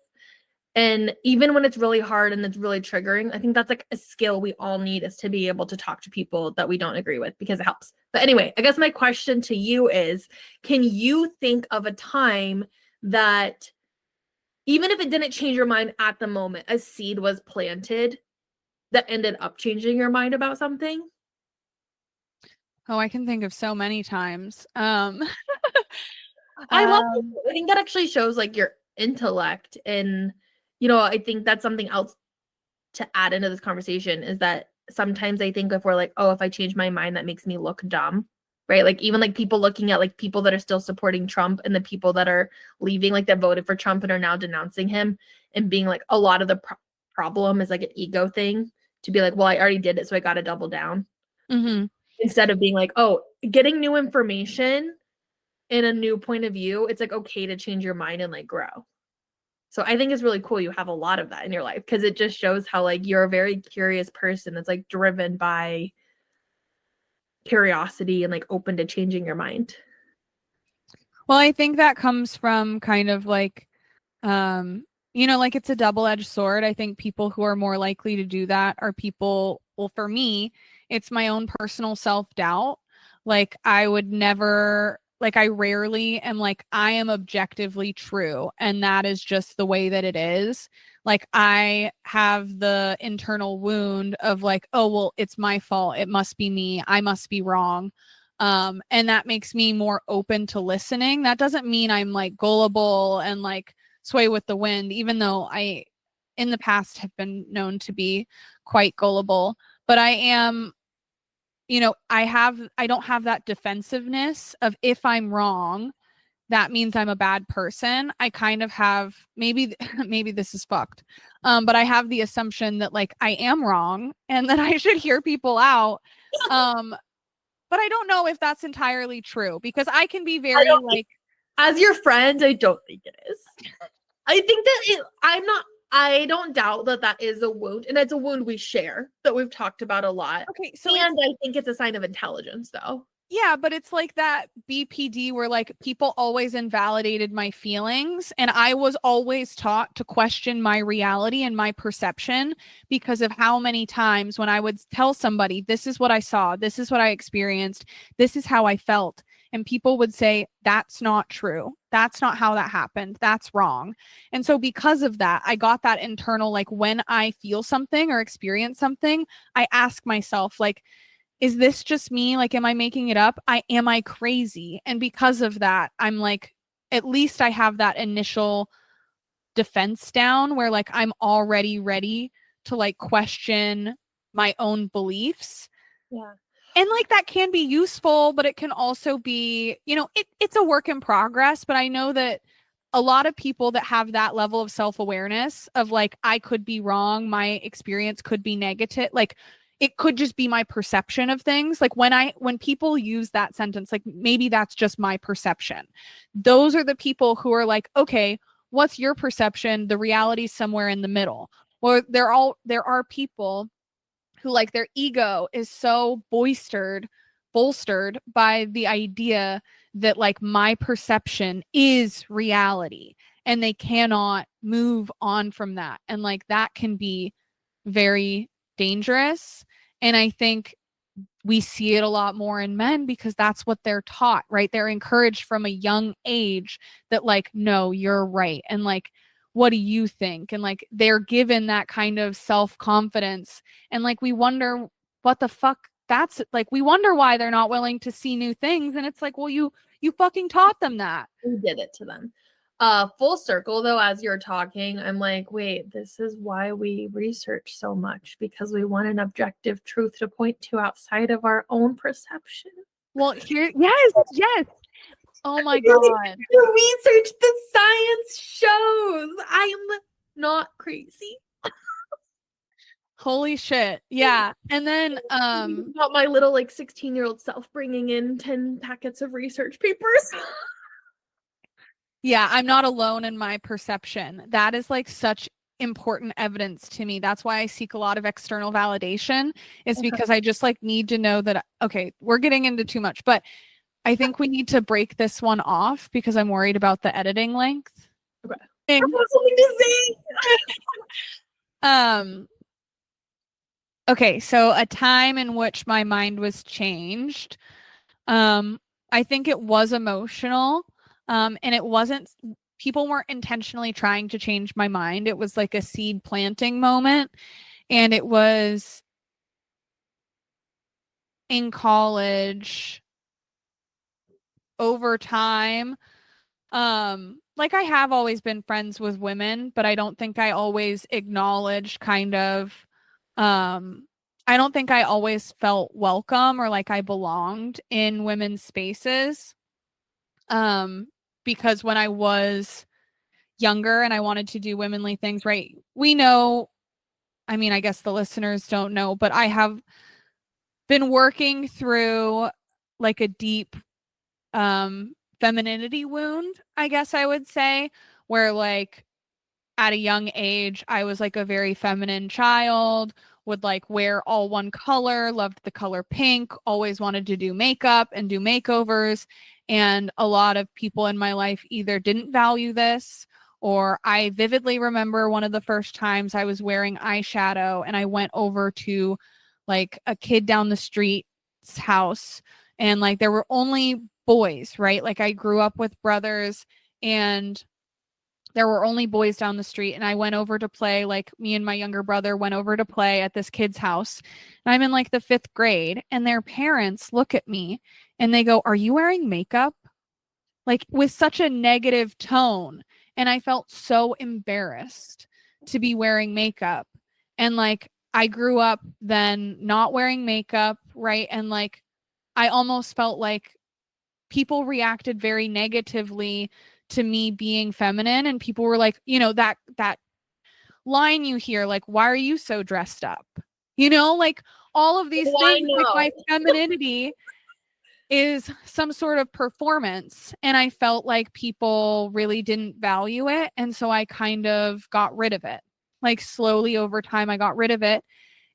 And even when it's really hard and it's really triggering, I think that's like a skill we all need, is to be able to talk to people that we don't agree with, because it helps. But anyway, I guess my question to you is, can you think of a time that even if it didn't change your mind at the moment, a seed was planted that ended up changing your mind about something? Oh, I can think of so many times. I love it. I think that actually shows like your intellect. And I think that's something else to add into this conversation, is that sometimes I think if we're like, oh, if I change my mind, that makes me look dumb, right? Like even like people looking at like people that are still supporting Trump and the people that are leaving, like that voted for Trump and are now denouncing him, and being like, a lot of the problem is like an ego thing, to be like, well, I already did it, so I got to double down. Mm-hmm. Instead of being like, oh, getting new information and a new point of view, it's like okay to change your mind and like grow. So I think it's really cool you have a lot of that in your life, because it just shows how like you're a very curious person that's like driven by curiosity and like open to changing your mind. Well, I think that comes from kind of like like it's a double-edged sword. I think people who are more likely to do that are people, well, for me, it's my own personal self-doubt. Like I would never, like I rarely am like, I am objectively true, and that is just the way that it is. Like I have the internal wound of like, oh, well, it's my fault. It must be me. I must be wrong. And that makes me more open to listening. That doesn't mean I'm like gullible and like sway with the wind, even though I in the past have been known to be quite gullible, but I am, I don't have that defensiveness of if I'm wrong, that means I'm a bad person. I kind of have maybe maybe this is fucked. But I have the assumption that like I am wrong and that I should hear people out. But I don't know if that's entirely true because I can be very like as your friend, I don't think it is. I think that I don't doubt that that is a wound, and it's a wound we share that we've talked about a lot. okay, so and I think it's a sign of intelligence though. Yeah, but it's like that BPD where like people always invalidated my feelings and I was always taught to question my reality and my perception because of how many times when I would tell somebody, this is what I saw, this is what I experienced, this is how I felt. And people would say, that's not true. That's not how that happened. That's wrong. And so because of that, I got that internal, like when I feel something or experience something, I ask myself like, is this just me? Like, am I making it up? Am I crazy? And because of that, I'm like, at least I have that initial defense down where like I'm already ready to like question my own beliefs. Yeah. And like that can be useful, but it can also be, it's a work in progress. But I know that a lot of people that have that level of self-awareness of like, I could be wrong, my experience could be negative, like it could just be my perception of things. Like when people use that sentence, like maybe that's just my perception. Those are the people who are like, okay, what's your perception? The reality's somewhere in the middle. Or there are people who like their ego is so bolstered by the idea that like my perception is reality and they cannot move on from that. And like that can be very dangerous. And I think we see it a lot more in men because that's what they're taught, right? They're encouraged from a young age that like, no, you're right. And like, what do you think? And like, they're given that kind of self-confidence. And like, we wonder what the fuck that's like, we wonder why they're not willing to see new things. And it's like, well, you fucking taught them that. We did it to them. Full circle though, as you're talking, I'm like, wait, this is why we research so much, because we want an objective truth to point to outside of our own perception. Well, yes. Oh my God. The research, the science shows I'm not crazy. Holy shit. Yeah. And then about my little like 16-year-old self bringing in 10 packets of research papers. Yeah, I'm not alone in my perception. That is like such important evidence to me. That's why I seek a lot of external validation, is because I just like need to know that, okay, we're getting into too much, but I think we need to break this one off because I'm worried about the editing length. Okay. I have something to say. Okay, so a time in which my mind was changed. I think it was emotional. And it wasn't, people weren't intentionally trying to change my mind. It was like a seed planting moment. And it was in college over time. Like I have always been friends with women, but I don't think I always acknowledged kind of, I don't think I always felt welcome or like I belonged in women's spaces. Because when I was younger and I wanted to do womanly things, right? We know, I mean, I guess the listeners don't know, but I have been working through like a deep femininity wound, I guess I would say, where like at a young age, I was like a very feminine child, would like wear all one color, loved the color pink, always wanted to do makeup and do makeovers. And a lot of people in my life either didn't value this, or I vividly remember one of the first times I was wearing eyeshadow and I went over to like a kid down the street's house and like there were only boys, right? Like I grew up with brothers and there were only boys down the street, and I went over to play, like me and my younger brother went over to play at this kid's house. And I'm in like the 5th grade, and their parents look at me and they go, "Are you wearing makeup?" Like with such a negative tone. And I felt so embarrassed to be wearing makeup. And like I grew up then not wearing makeup, right? And like I almost felt like people reacted very negatively to me being feminine, and people were like, you know, that line you hear, like, why are you so dressed up? You know, like all of these things, like my femininity is some sort of performance, and I felt like people really didn't value it, and so I kind of got rid of it. Like slowly over time I got rid of it.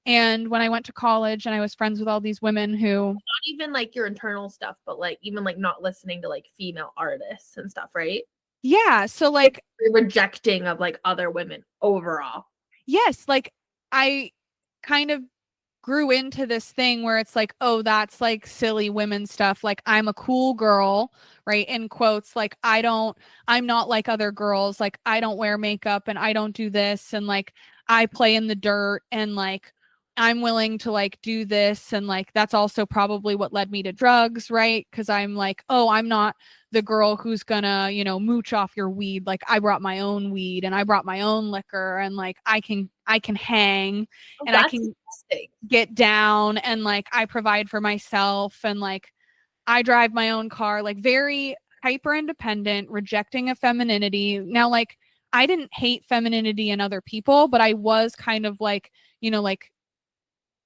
And when I went to college and I was friends with all these women who, not even like your internal stuff, but like even like not listening to like female artists and stuff, right? yeah, so like rejecting of like other women overall. Yes, like I kind of grew into this thing where it's like, oh, that's like silly women stuff. Like I'm a cool girl, right? In quotes, like I'm not like other girls. Like I don't wear makeup and I don't do this. And like I play in the dirt and like I'm willing to like do this. And like that's also probably what led me to drugs, right? Because I'm like, oh, I'm not the girl who's gonna, you know, mooch off your weed. Like I brought my own weed and I brought my own liquor, and like I can hang and I can get down, and like I provide for myself, and like I drive my own car, like very hyper independent, rejecting of femininity. Now, like I didn't hate femininity in other people, but I was kind of like, you know, like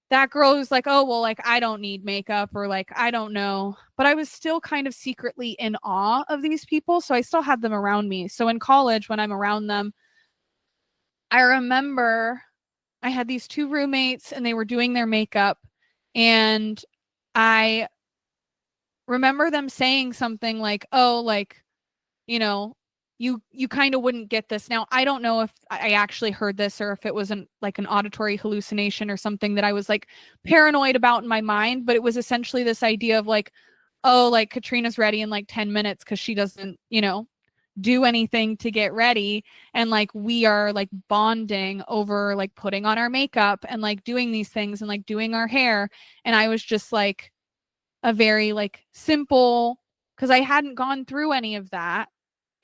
that girl who's like, oh, well, like I don't need makeup, or like I don't know. But I was still kind of secretly in awe of these people. So I still had them around me. So in college, when I'm around them, I remember I had these 2 roommates and they were doing their makeup. And I remember them saying something like, oh, like, you know, you kind of wouldn't get this. Now, I don't know if I actually heard this or if it was like an auditory hallucination or something that I was like paranoid about in my mind, but it was essentially this idea of like, oh, like Katrina's ready in like 10 minutes because she doesn't, you know, do anything to get ready, and like we are like bonding over like putting on our makeup and like doing these things and like doing our hair. And I was just like a very like simple, because I hadn't gone through any of that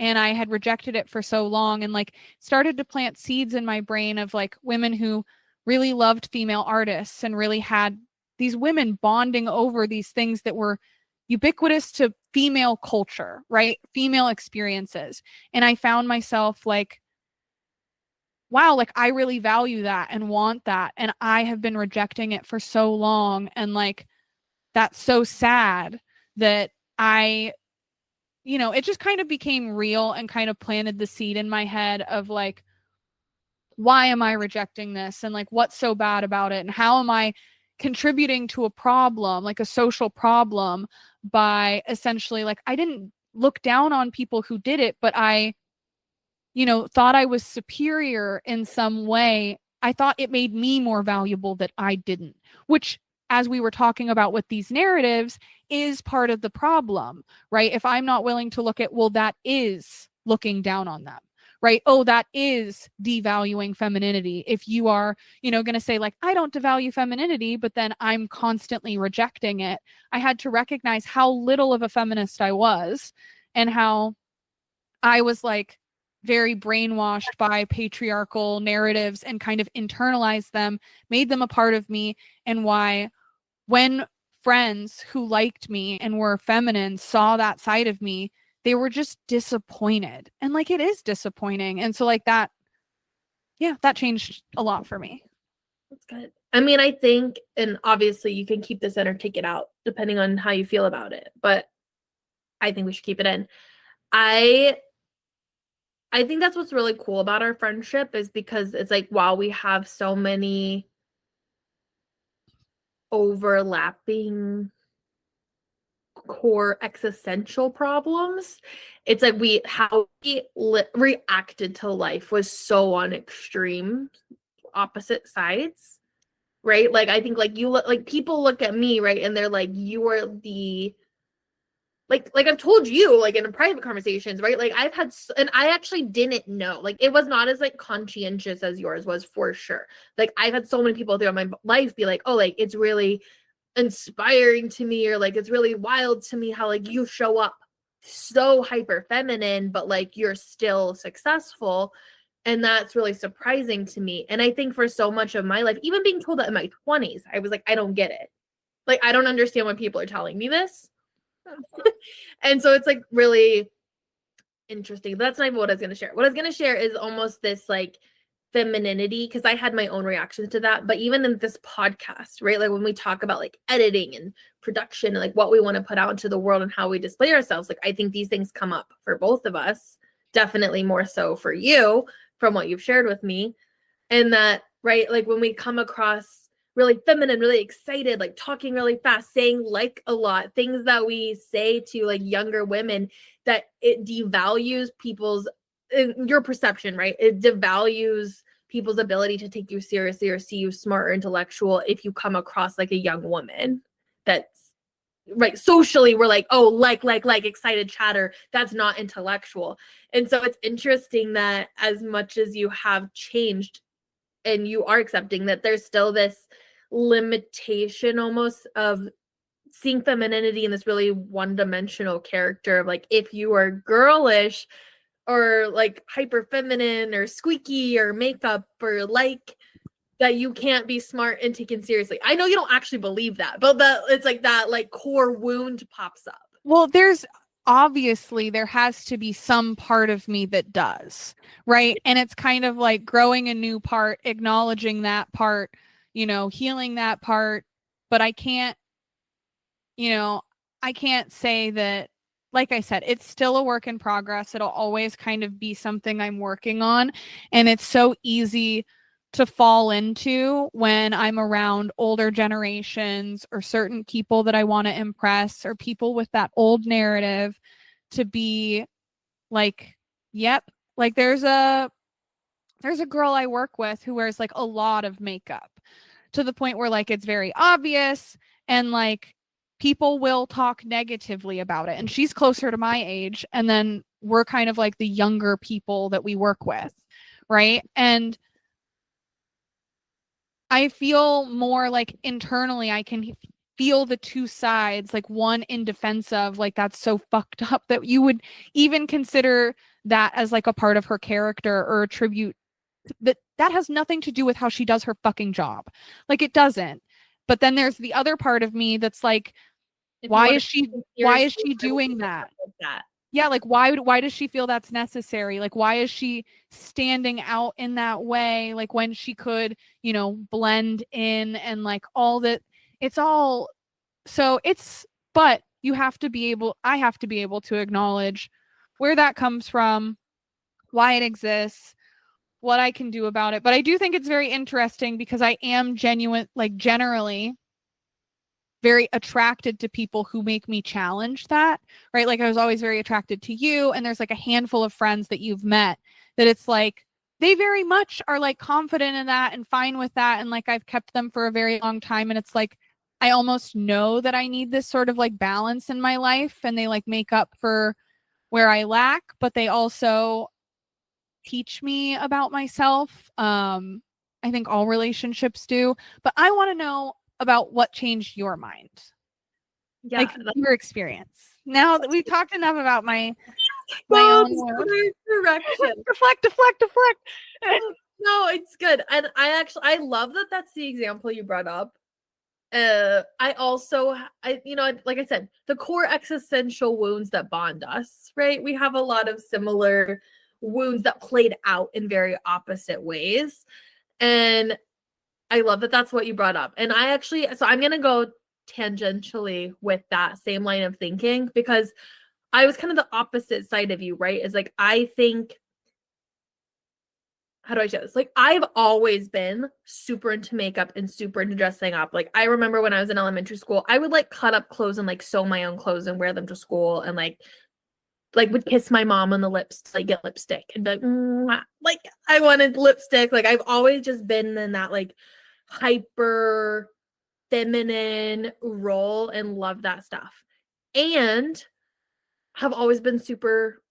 and I had rejected it for so long, and like started to plant seeds in my brain of like women who really loved female artists and really had these women bonding over these things that were ubiquitous to female culture, right? Female experiences. And I found myself like, wow, like I really value that and want that. And I have been rejecting it for so long. And like, that's so sad that you know, it just kind of became real and kind of planted the seed in my head of like, why am I rejecting this? And like, what's so bad about it? And how am I contributing to a problem, like a social problem, by essentially like, I didn't look down on people who did it, but I, you know, thought I was superior in some way. I thought it made me more valuable that I didn't, which, as we were talking about with these narratives, is part of the problem, right? If I'm not willing to look at, well, that is looking down on them, right? Oh, that is devaluing femininity. If you are, you know, going to say like, I don't devalue femininity, but then I'm constantly rejecting it. I had to recognize how little of a feminist I was, and how I was like very brainwashed by patriarchal narratives and kind of internalized them, made them a part of me, and why when friends who liked me and were feminine saw that side of me, they were just disappointed. And like, it is disappointing. And so like that, yeah, that changed a lot for me. That's good. I mean, I think, and obviously you can keep this in or take it out depending on how you feel about it, but I think we should keep it in. I think that's what's really cool about our friendship, is because it's like, while we have so many overlapping core existential problems, it's like how we reacted to life was so on extreme opposite sides, right? Like I think like you look, like people look at me, right, and they're like, you are the like I've told you, like in private conversations, right? Like I've had, and I actually didn't know, like it was not as like conscientious as yours was for sure. Like I've had so many people throughout my life be like, oh, like it's really inspiring to me, or like it's really wild to me how like you show up so hyper feminine, but like you're still successful. And that's really surprising to me. And I think for so much of my life, even being told that in my 20s, I was like, I don't get it. Like, I don't understand when people are telling me this. And so it's like really interesting. But that's not even what I was going to share. What I was going to share is almost this like femininity, because I had my own reactions to that. But even in this podcast, right? Like when we talk about like editing and production and like what we want to put out into the world and how we display ourselves, like I think these things come up for both of us, definitely more so for you from what you've shared with me. And that, right, like when we come across really feminine, really excited, like talking really fast, saying like a lot, things that we say to like younger women, that it devalues people's, your perception, right? It devalues people's ability to take you seriously or see you smart or intellectual if you come across like a young woman that's, right, socially we're like, oh, like excited chatter, that's not intellectual. And so it's interesting that as much as you have changed and you are accepting that there's still this limitation almost of seeing femininity in this really one-dimensional character of like, if you are girlish or like hyper feminine or squeaky or makeup or like, that you can't be smart and taken seriously. I know you don't actually believe that, but that it's like that like core wound pops up. Well, there's obviously there has to be some part of me that does, right? And it's kind of like growing a new part, acknowledging that part, you know, healing that part. But I can't, you know, I can't say that, like I said, it's still a work in progress. It'll always kind of be something I'm working on. And it's so easy to fall into when I'm around older generations or certain people that I want to impress or people with that old narrative, to be like, yep, like there's a girl I work with who wears like a lot of makeup to the point where like it's very obvious, and like people will talk negatively about it, and she's closer to my age, and then we're kind of like the younger people that we work with, right? And I feel more like internally I can feel the two sides, like one in defense of like, that's so fucked up that you would even consider that as like a part of her character or a tribute, that has nothing to do with how she does her fucking job. Like it doesn't. But then there's the other part of me that's like, why is she doing that? Yeah, like why does she feel that's necessary? Like why is she standing out in that way? Like when she could, you know, blend in and like all that. It's all, so it's, but I have to be able to acknowledge where that comes from, why it exists, what I can do about it. But I do think it's very interesting because I am generally very attracted to people who make me challenge that, right? Like I was always very attracted to you, and there's like a handful of friends that you've met that it's like they very much are like confident in that and fine with that, and like I've kept them for a very long time, and it's like I almost know that I need this sort of like balance in my life, and they like make up for where I lack, but they also teach me about myself. I think all relationships do, but I want to know about what changed your mind. Yeah, like your experience. Now that we've talked enough about my own direction. deflect. No, it's good. And I love that that's the example you brought up. I also, like I said, the core existential wounds that bond us, right? We have a lot of similar wounds that played out in very opposite ways. And I love that that's what you brought up. And so I'm going to go tangentially with that same line of thinking, because I was kind of the opposite side of you, right? Is like, I think, how do I show this? Like, I've always been super into makeup and super into dressing up. Like, I remember when I was in elementary school, I would like cut up clothes and like sew my own clothes and wear them to school, and like would kiss my mom on the lips to like get lipstick and be like, mwah. Like I wanted lipstick. Like I've always just been in that like hyper feminine role and love that stuff. And have always been super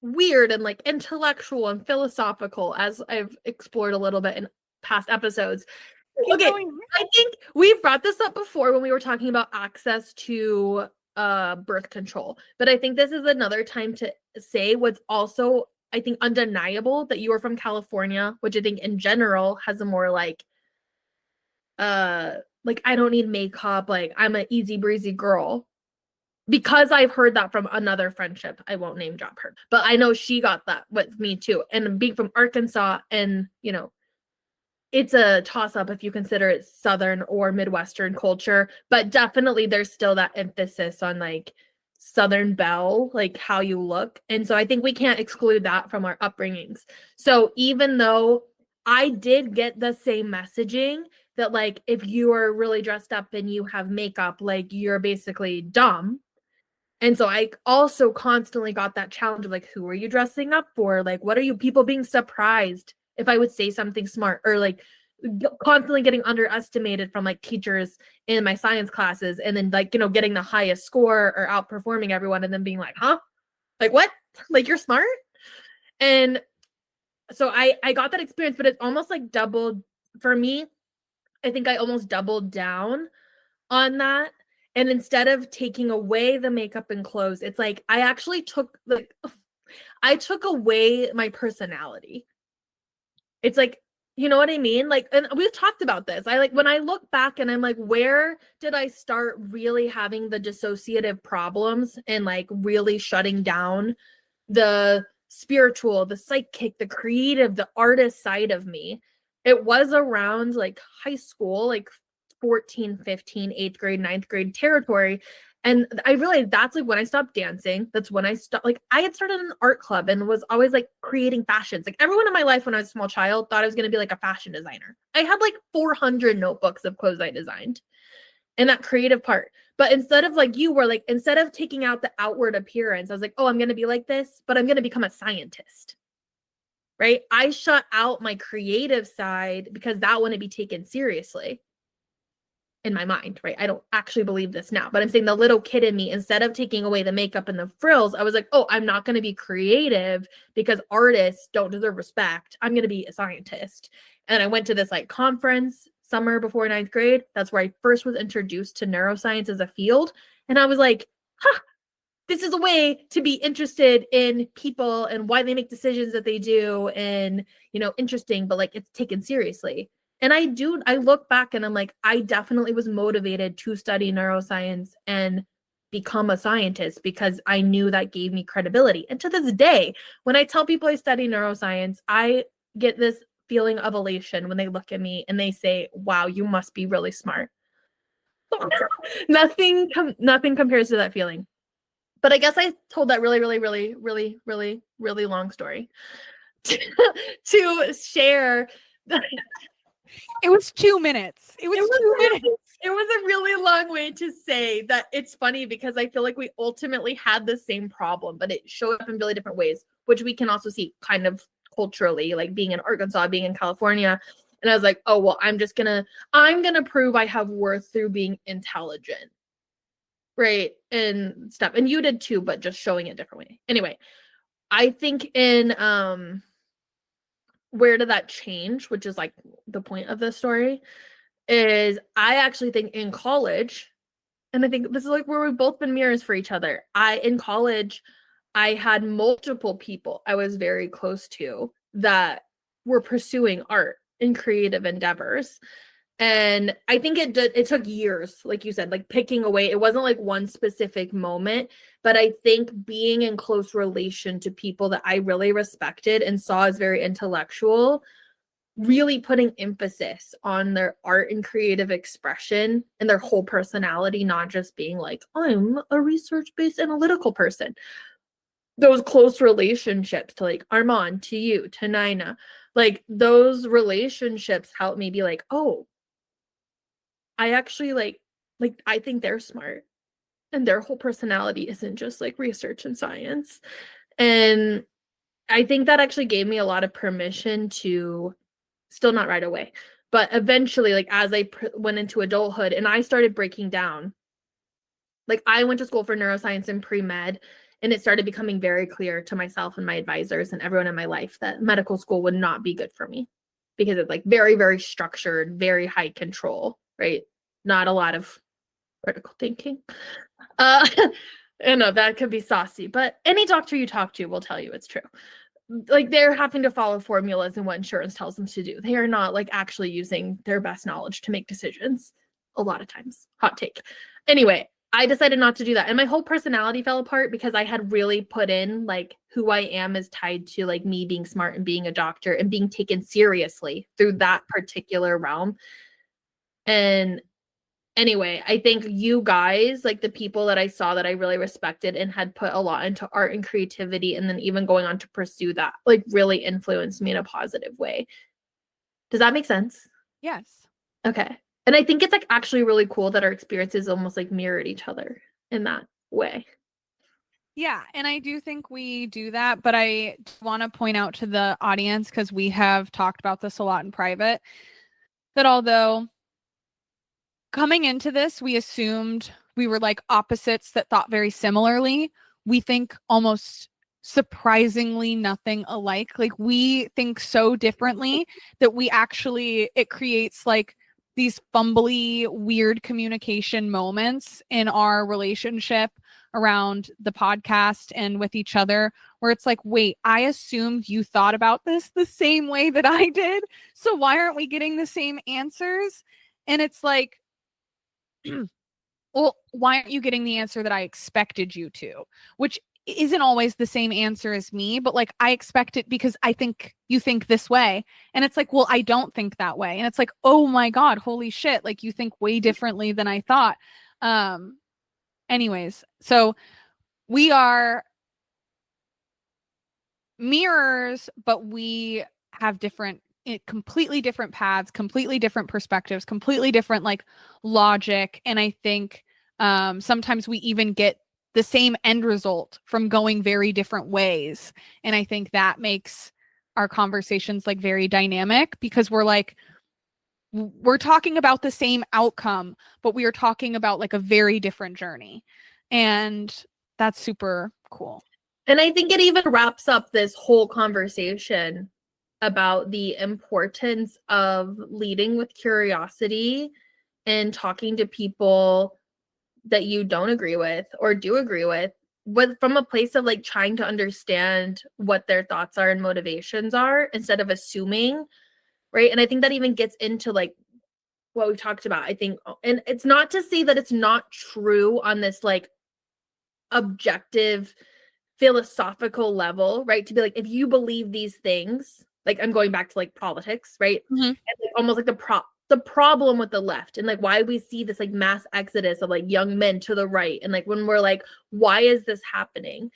weird and like intellectual and philosophical, as I've explored a little bit in past episodes. Okay, I think we've brought this up before when we were talking about access to birth control, but I think this is another time to say what's also, I think, undeniable, that you are from California, which I think in general has a more like I don't need makeup, like I'm an easy breezy girl. Because I've heard that from another friendship. I won't name drop her, but I know she got that with me too. And being from Arkansas, and you know, it's a toss up if you consider it Southern or Midwestern culture, but definitely there's still that emphasis on like Southern belle, like how you look. And so I think we can't exclude that from our upbringings. So even though I did get the same messaging that like, if you are really dressed up and you have makeup, like you're basically dumb. And so I also constantly got that challenge of like, who are you dressing up for? Like, what are you people being surprised if I would say something smart, or like constantly getting underestimated from like teachers in my science classes, and then like, you know, getting the highest score or outperforming everyone, and then being like, huh? Like what? Like you're smart? And so I got that experience, but it's almost like doubled for me. I think I almost doubled down on that. And instead of taking away the makeup and clothes, it's like I actually took away my personality. It's like, you know what I mean? Like, and we've talked about this. I like when I look back and I'm like, where did I start really having the dissociative problems and like really shutting down the spiritual, the psychic, the creative, the artist side of me? It was around like high school, like 14, 15, 8th grade, 9th grade territory. And I realized that's like when I stopped dancing. That's when I stopped. Like I had started an art club and was always like creating fashions. Like everyone in my life when I was a small child thought I was going to be like a fashion designer. I had like 400 notebooks of clothes I designed and that creative part. But instead of like you were like, instead of taking out the outward appearance, I was like, oh, I'm going to be like this, but I'm going to become a scientist. Right? I shut out my creative side because that wouldn't be taken seriously. In my mind, right? I don't actually believe this now, but I'm saying the little kid in me, instead of taking away the makeup and the frills, I was like, oh, I'm not going to be creative because artists don't deserve respect. I'm going to be a scientist. And I went to this like conference summer before 9th grade. That's where I first was introduced to neuroscience as a field. And I was like, huh, this is a way to be interested in people and why they make decisions that they do, and, you know, interesting, but like it's taken seriously. And I look back and I'm like, I definitely was motivated to study neuroscience and become a scientist because I knew that gave me credibility. And to this day, when I tell people I study neuroscience, I get this feeling of elation when they look at me and they say, wow, you must be really smart. Nothing compares to that feeling. But I guess I told that really long story to share. It was 2 minutes. It was 2 minutes. It was a really long way to say that. It's funny because I feel like we ultimately had the same problem, but it showed up in really different ways, which we can also see kind of culturally, like being in Arkansas, being in California. And I was like, oh, well, I'm going to prove I have worth through being intelligent. Right. And stuff. And you did too, but just showing it a different way. Anyway, I think in, where did that change, which is like the point of the story, is I actually think in college, and I think this is like where we've both been mirrors for each other. In college, I had multiple people I was very close to that were pursuing art and creative endeavors. And I think it took years, like you said, like picking away. It wasn't like one specific moment, but I think being in close relation to people that I really respected and saw as very intellectual, really putting emphasis on their art and creative expression and their whole personality, not just being like, I'm a research-based analytical person. Those close relationships to like Armand, to you, to Nina, like those relationships helped me be like, oh, I actually like I think they're smart and their whole personality isn't just like research and science. And I think that actually gave me a lot of permission to, still not right away, but eventually, like as I went into adulthood and I started breaking down, like I went to school for neuroscience and pre-med, And it started becoming very clear to myself and my advisors and everyone in my life that medical school would not be good for me because it's like very, very structured, very high control, right? Not a lot of critical thinking. I know that could be saucy, but any doctor you talk to will tell you it's true. Like they're having to follow formulas and what insurance tells them to do. They are not like actually using their best knowledge to make decisions a lot of times. Hot take. Anyway, I decided not to do that. And my whole personality fell apart because I had really put in like who I am is tied to like me being smart and being a doctor and being taken seriously through that particular realm. And anyway, I think you guys, like the people that I saw that I really respected and had put a lot into art and creativity and then even going on to pursue that, like really influenced me in a positive way. Does that make sense? Yes. Okay. And I think it's like actually really cool that our experiences almost like mirrored each other in that way. Yeah, and I do think we do that, but I want to point out to the audience, because we have talked about this a lot in private, that although coming into this, we assumed we were like opposites that thought very similarly, we think almost surprisingly nothing alike. Like we think so differently that we actually, it creates like these fumbly, weird communication moments in our relationship around the podcast and with each other, where it's like, wait, I assumed you thought about this the same way that I did. So why aren't we getting the same answers? And it's like, well, why aren't you getting the answer that I expected you to? Which isn't always the same answer as me, but like I expect it because I think you think this way. And it's like, well, I don't think that way. And it's like, oh my God, holy shit. Like you think way differently than I thought. Anyways, so we are mirrors, but we have completely different paths, completely different perspectives, completely different like logic. And I think sometimes we even get the same end result from going very different ways. And I think that makes our conversations like very dynamic, because we're talking about the same outcome, but we are talking about like a very different journey. And that's super cool. And I think it even wraps up this whole conversation about the importance of leading with curiosity and talking to people that you don't agree with or do agree with from a place of like trying to understand what their thoughts are and motivations are instead of assuming, right? And I think that even gets into like what we talked about, I think. And it's not to say that it's not true on this like objective philosophical level, right? To be like, if you believe these things, like I'm going back to like politics, right? Mm-hmm. And like almost like the problem with the left and like why we see this like mass exodus of like young men to the right. And like when we're like, why is this happening?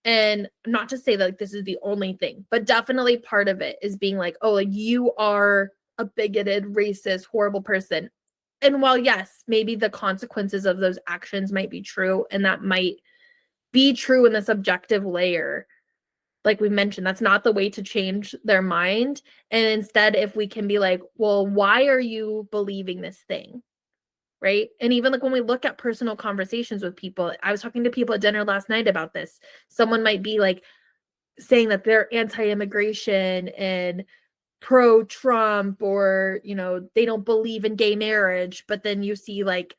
And not to say that like this is the only thing, but definitely part of it is being like, oh, like you are a bigoted, racist, horrible person. And while yes, maybe the consequences of those actions might be true, and that might be true in the subjective layer, like we mentioned, that's not the way to change their mind. And instead, if we can be like, well, why are you believing this thing? Right. And even like when we look at personal conversations with people, I was talking to people at dinner last night about this. Someone might be like saying that they're anti-immigration and pro-Trump, or, you know, they don't believe in gay marriage. But then you see like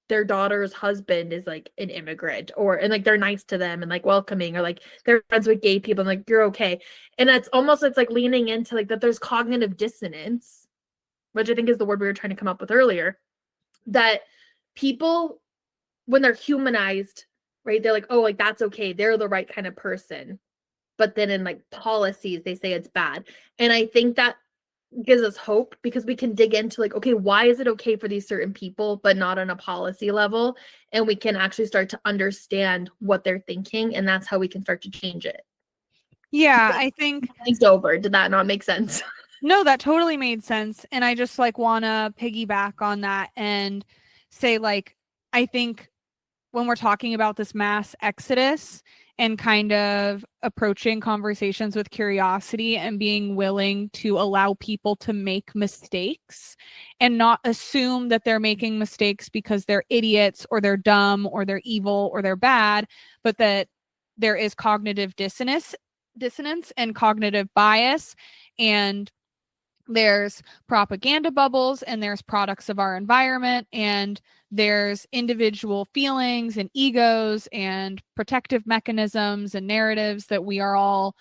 their daughter's husband is like an immigrant, and like they're nice to them and like welcoming, or like they're friends with gay people and like you're okay. And it's like leaning into like that there's cognitive dissonance, which I think is the word we were trying to come up with earlier, that people, when they're humanized, right, they're like, oh, like that's okay, they're the right kind of person. But then in like policies, they say it's bad. And I think that gives us hope, because we can dig into like, okay, why is it okay for these certain people but not on a policy level? And we can actually start to understand what they're thinking, and that's how we can start to change it. Yeah, I think it's over. Did that not make sense? No, that totally made sense. And I just like want to piggyback on that and say, like, I think when we're talking about this mass exodus and kind of approaching conversations with curiosity and being willing to allow people to make mistakes and not assume that they're making mistakes because they're idiots or they're dumb or they're evil or they're bad, but that there is cognitive dissonance and cognitive bias, and there's propaganda bubbles, and there's products of our environment, and there's individual feelings and egos and protective mechanisms and narratives that we are all,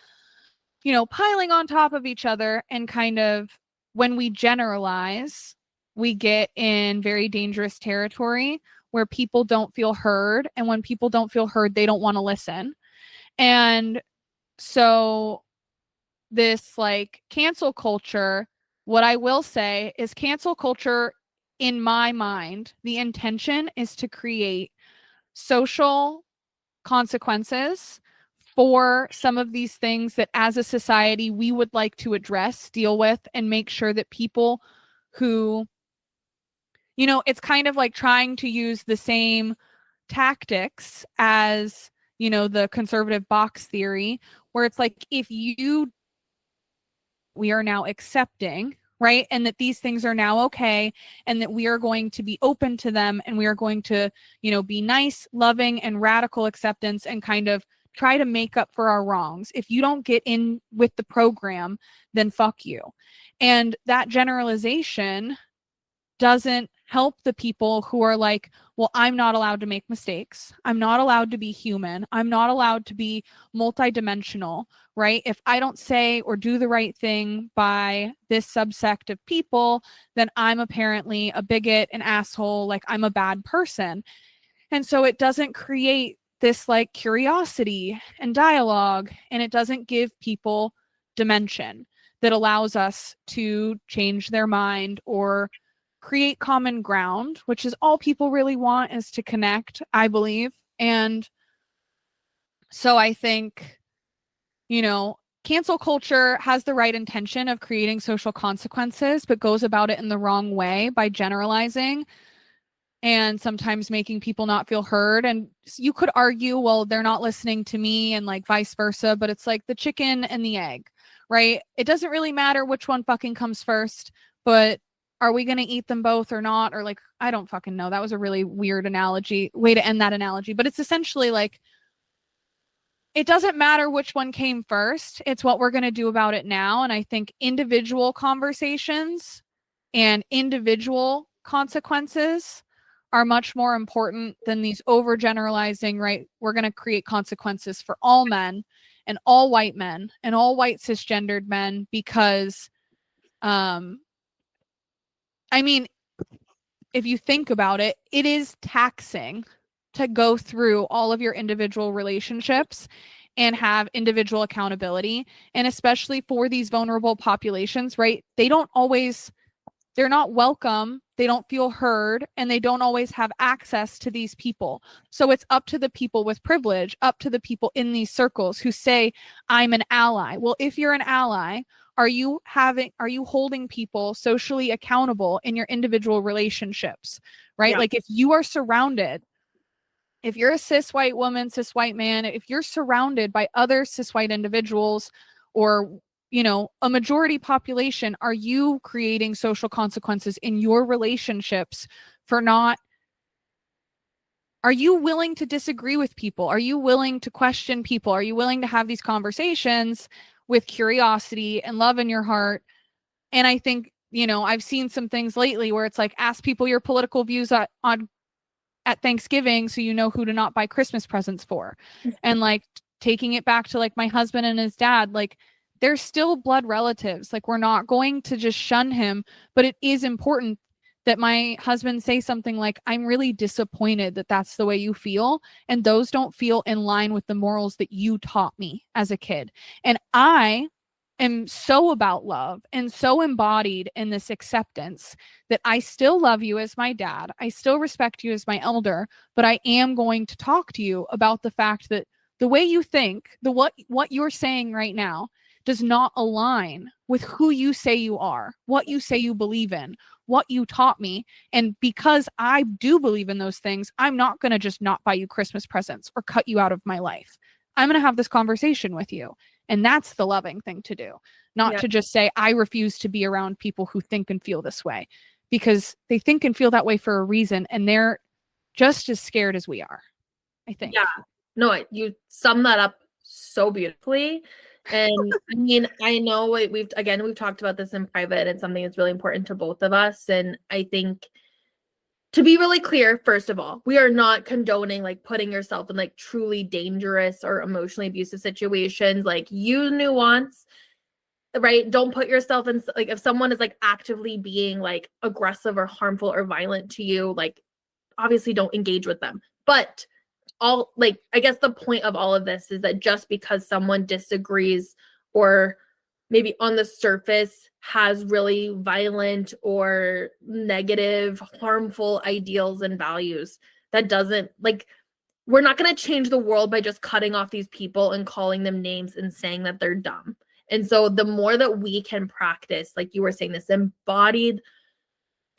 piling on top of each other. And kind of when we generalize, we get in very dangerous territory where people don't feel heard. And when people don't feel heard, they don't want to listen. And so this like cancel culture, what I will say is cancel culture, in my mind, the intention is to create social consequences for some of these things that as a society we would like to address, deal with, and make sure that people who, it's kind of like trying to use the same tactics as, the conservative box theory, where it's like, we are now accepting, right? And that these things are now okay, and that we are going to be open to them, and we are going to, be nice, loving, and radical acceptance, and kind of try to make up for our wrongs. If you don't get in with the program, then fuck you. And that generalization doesn't help the people who are like, well, I'm not allowed to make mistakes. I'm not allowed to be human. I'm not allowed to be multidimensional, right? If I don't say or do the right thing by this subsect of people, then I'm apparently a bigot, an asshole, like I'm a bad person. And so it doesn't create this like curiosity and dialogue, and it doesn't give people dimension that allows us to change their mind or create common ground, which is all people really want, is to connect, I believe. And so I think, cancel culture has the right intention of creating social consequences, but goes about it in the wrong way by generalizing and sometimes making people not feel heard. And you could argue, well, they're not listening to me, and like vice versa, but it's like the chicken and the egg, right? It doesn't really matter which one fucking comes first, but are we going to eat them both or not? Or like, I don't fucking know. That was a really weird way to end that analogy. But it's essentially like, it doesn't matter which one came first. It's what we're going to do about it now. And I think individual conversations and individual consequences are much more important than these overgeneralizing, right? We're going to create consequences for all men and all white men and all white cisgendered men because, I mean, if you think about it, it is taxing to go through all of your individual relationships and have individual accountability. And especially for these vulnerable populations, right? They're not welcome, they don't feel heard, and they don't always have access to these people. So it's up to the people with privilege, up to the people in these circles who say, I'm an ally. Well, if you're an ally, are you holding people socially accountable in your individual relationships, right? Yeah. Like if you're a cis white woman, cis white man, if you're surrounded by other cis white individuals or, a majority population, are you creating social consequences in your relationships are you willing to disagree with people? Are you willing to question people? Are you willing to have these conversations with curiosity and love in your heart? And I think, I've seen some things lately where it's like, ask people your political views at Thanksgiving so you know who to not buy Christmas presents for. And like taking it back to like my husband and his dad, like they're still blood relatives. Like we're not going to just shun him, but it is important that my husband say something like, I'm really disappointed that that's the way you feel. And those don't feel in line with the morals that you taught me as a kid. And I am so about love and so embodied in this acceptance that I still love you as my dad. I still respect you as my elder, but I am going to talk to you about the fact that the way you think, what you're saying right now does not align with who you say you are, what you say you believe in, what you taught me. And because I do believe in those things, I'm not going to just not buy you Christmas presents or cut you out of my life. I'm going to have this conversation with you. And that's the loving thing to do, not to just say, I refuse to be around people who think and feel this way, because they think and feel that way for a reason. And they're just as scared as we are, I think. Yeah. No, you sum that up so beautifully. And I mean, I know we've talked about this in private. It's something that's really important to both of us. And I think, to be really clear, first of all, we are not condoning like putting yourself in like truly dangerous or emotionally abusive situations. Like, you nuance, right? Don't put yourself in, like, if someone is like actively being like aggressive or harmful or violent to you, like, obviously don't engage with them. But I guess the point of all of this is that just because someone disagrees or maybe on the surface has really violent or negative, harmful ideals and values, that doesn't, like, we're not going to change the world by just cutting off these people and calling them names and saying that they're dumb. And so the more that we can practice, like you were saying, this embodied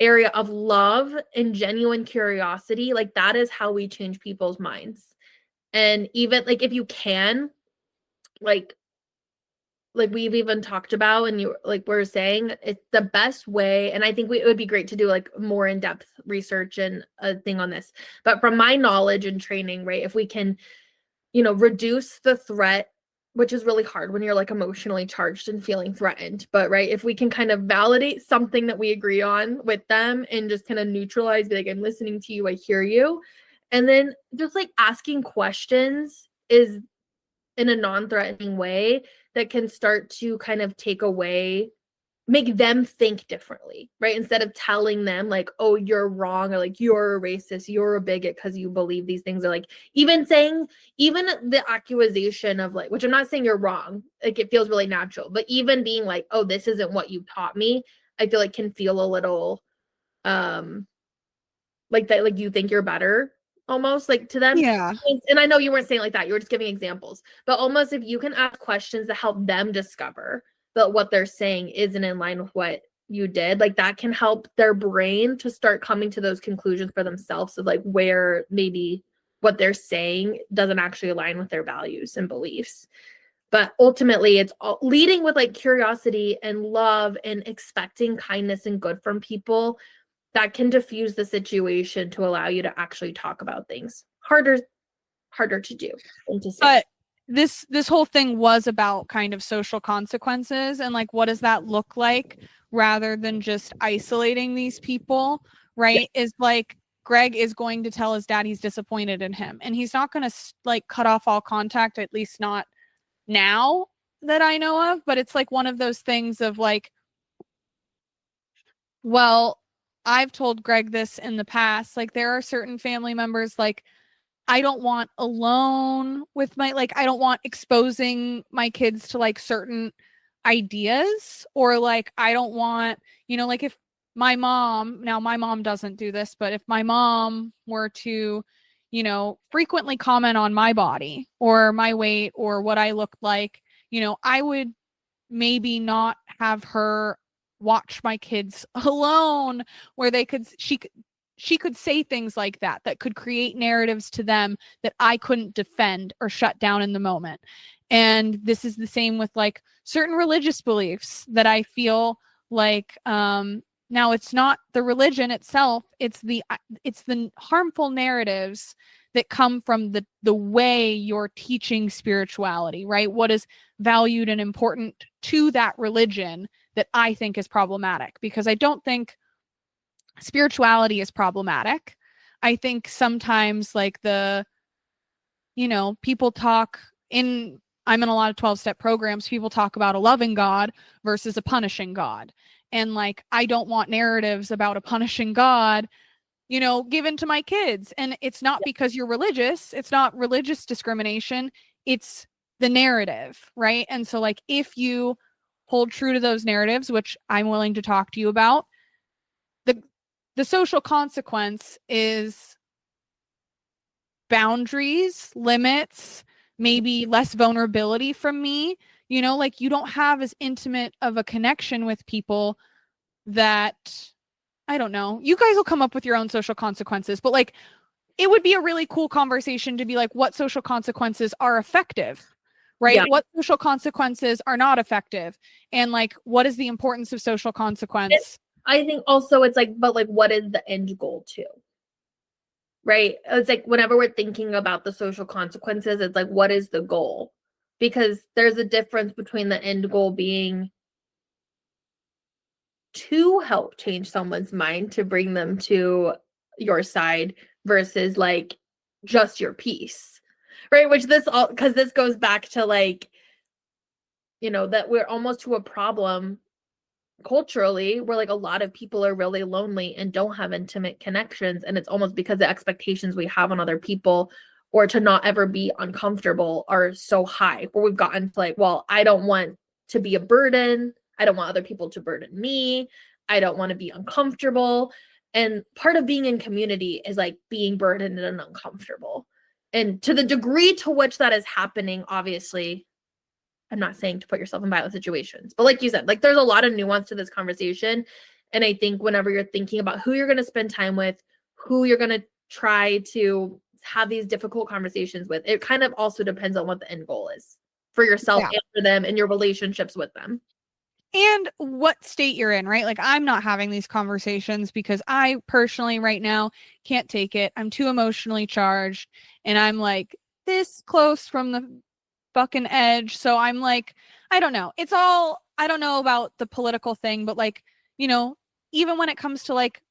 area of love and genuine curiosity, like, that is how we change people's minds. And even like, if you can, like we've even talked about, and you, like we're saying, it's the best way. And I think it would be great to do like more in-depth research and a thing on this, but from my knowledge and training, right, if we can, reduce the threat, which is really hard when you're like emotionally charged and feeling threatened. But right, if we can kind of validate something that we agree on with them and just kind of neutralize, be like, I'm listening to you, I hear you. And then just like asking questions is in a non-threatening way that can start to kind of make them think differently, right? Instead of telling them like, oh, you're wrong, or like, you're a racist, you're a bigot because you believe these things, or like even the accusation of like, which I'm not saying you're wrong, like it feels really natural, but even being like, oh, this isn't what you taught me, I feel like can feel a little like that, like you think you're better almost, like, to them. Yeah. And I know you weren't saying like that, you were just giving examples, but almost if you can ask questions that help them discover that what they're saying isn't in line with what you did, like that can help their brain to start coming to those conclusions for themselves of like where maybe what they're saying doesn't actually align with their values and beliefs. But ultimately, it's all leading with like curiosity and love and expecting kindness and good from people that can diffuse the situation to allow you to actually talk about things. Harder to do than to say. But this whole thing was about kind of social consequences and like, what does that look like, rather than just isolating these people, right? Yeah. Is like, Greg is going to tell his dad he's disappointed in him, and he's not going to like cut off all contact, at least not now that I know of. But it's like one of those things of like, well, I've told Greg this in the past, like there are certain family members, like I don't want alone with I don't want exposing my kids to like certain ideas, or like, I don't want, like if my mom doesn't do this, but if my mom were to, frequently comment on my body or my weight or what I looked like, I would maybe not have her watch my kids alone, where she could say things like that could create narratives to them that I couldn't defend or shut down in the moment. And this is the same with like certain religious beliefs that I feel like, now it's not the religion itself, it's the harmful narratives that come from the way you're teaching spirituality, right? What is valued and important to that religion that I think is problematic, because I don't think spirituality is problematic. I think sometimes like people talk I'm in a lot of 12-step programs, people talk about a loving God versus a punishing God. And like, I don't want narratives about a punishing God, given to my kids. And it's not because you're religious, it's not religious discrimination, it's the narrative, right? And so like, if you hold true to those narratives, which I'm willing to talk to you about, the social consequence is boundaries, limits, maybe less vulnerability from me, You know, like you don't have as intimate of a connection with people that, I don't know, you guys will come up with your own social consequences, but like it would be a really cool conversation to be like, what social consequences are effective, right? Yeah. What social consequences are not effective? And like, what is the importance of social consequence? I think also it's like, but like, what is the end goal too? Right? It's like whenever we're thinking about the social consequences, it's like, what is the goal? Because there's a difference between the end goal being to help change someone's mind to bring them to your side versus like just your peace. Right? Which this all, because this goes back to like, you know, that we're almost to a problem culturally where like a lot of people are really lonely and don't have intimate connections, and it's almost because the expectations we have on other people or to not ever be uncomfortable are so high, where we've gotten to like, well, I don't want to be a burden, I don't want other people to burden me, I don't want to be uncomfortable. And part of being in community is like being burdened and uncomfortable, and to the degree to which that is happening, obviously I'm not saying to put yourself in violent situations, but like you said, like there's a lot of nuance to this conversation. And I think whenever you're thinking about who you're going to spend time with, who you're going to try to have these difficult conversations with, it kind of also depends on what the end goal is for yourself and for them and your relationships with them. And what state you're in, right? Like I'm not having these conversations because I personally right now can't take it. I'm too emotionally charged and I'm like this close from the fucking edge. So I'm like, I don't know. It's all, I don't know about the political thing, but like, you know, even when it comes to like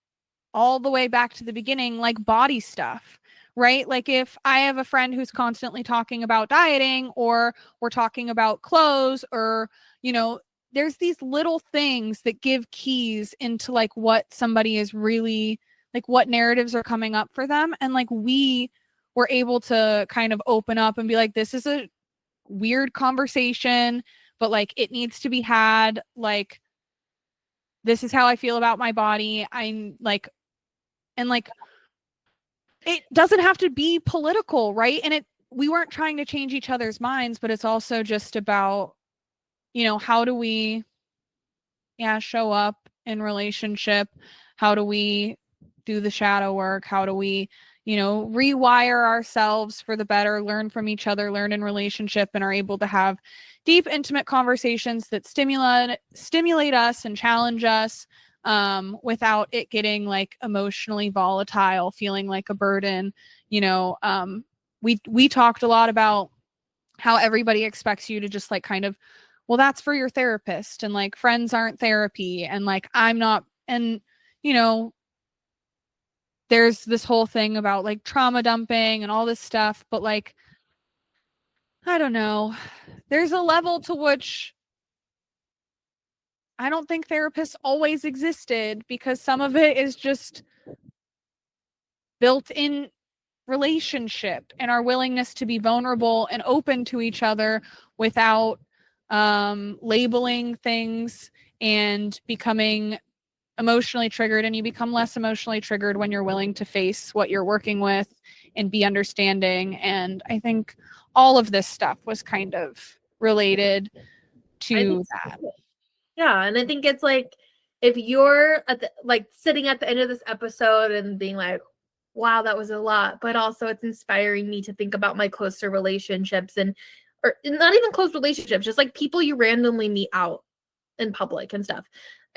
all the way back to the beginning, like body stuff, right? Like if I have a friend who's constantly talking about dieting or we're talking about clothes or, you know, there's these little things that give keys into like what somebody is really like, what narratives are coming up for them. And like we were able to kind of open up and be like, this is a weird conversation, but like it needs to be had. Like, this is how I feel about my body. I'm like, and like, it doesn't have to be political, right? And we weren't trying to change each other's minds, but it's also just about, you know, how do we, show up in relationship? How do we do the shadow work? How do we, you know, rewire ourselves for the better, learn from each other, learn in relationship, and are able to have deep, intimate conversations that stimulate us and challenge us without it getting like emotionally volatile, feeling like a burden. You know, we talked a lot about how everybody expects you to just like kind of, well, that's for your therapist, and like friends aren't therapy, and like I'm not, and you know, there's this whole thing about like trauma dumping and all this stuff, but like, I don't know, there's a level to which I don't think therapists always existed, because some of it is just built in relationship and our willingness to be vulnerable and open to each other without labeling things and becoming emotionally triggered. And you become less emotionally triggered when you're willing to face what you're working with and be understanding. And I think all of this stuff was kind of related to that. Yeah, and I think it's like, if you're at the, like sitting at the end of this episode and being like, wow, that was a lot, but also it's inspiring me to think about my closer relationships, and or not even close relationships, just like people you randomly meet out in public and stuff.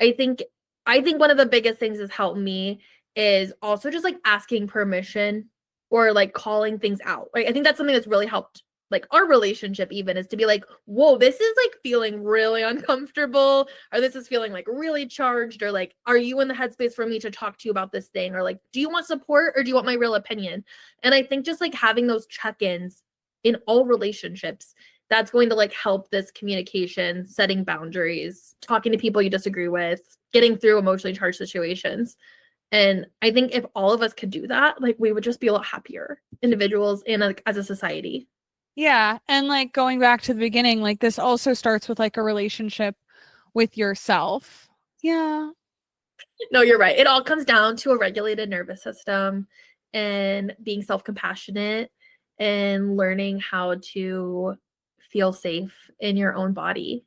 I think one of the biggest things that's helped me is also just like asking permission or like calling things out. Like I think that's something that's really helped like our relationship, even, is to be like, whoa, this is like feeling really uncomfortable, or this is feeling like really charged, or like, are you in the headspace for me to talk to you about this thing? Or like, do you want support or do you want my real opinion? And I think just like having those check-ins in all relationships, that's going to like help this communication, setting boundaries, talking to people you disagree with, getting through emotionally charged situations. And I think if all of us could do that, like we would just be a lot happier individuals and like as a society. Yeah. And like going back to the beginning, like this also starts with like a relationship with yourself. Yeah. No, you're right. It all comes down to a regulated nervous system and being self-compassionate and learning how to feel safe in your own body.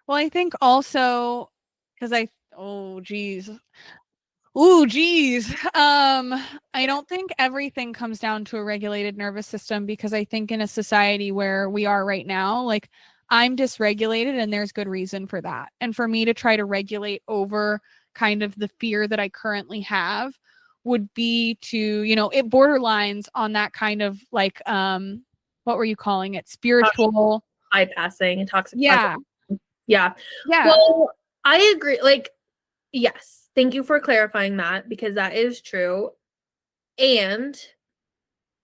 Well, I think also because oh geez. Ooh, geez. I don't think everything comes down to a regulated nervous system, because I think in a society where we are right now, like, I'm dysregulated and there's good reason for that. And for me to try to regulate over kind of the fear that I currently have would be to, it borderlines on that kind of like, what were you calling it? Spiritual. Bypassing and toxic. Yeah. Yeah. Yeah. Well, I agree. Like, yes. Thank you for clarifying that, because that is true. And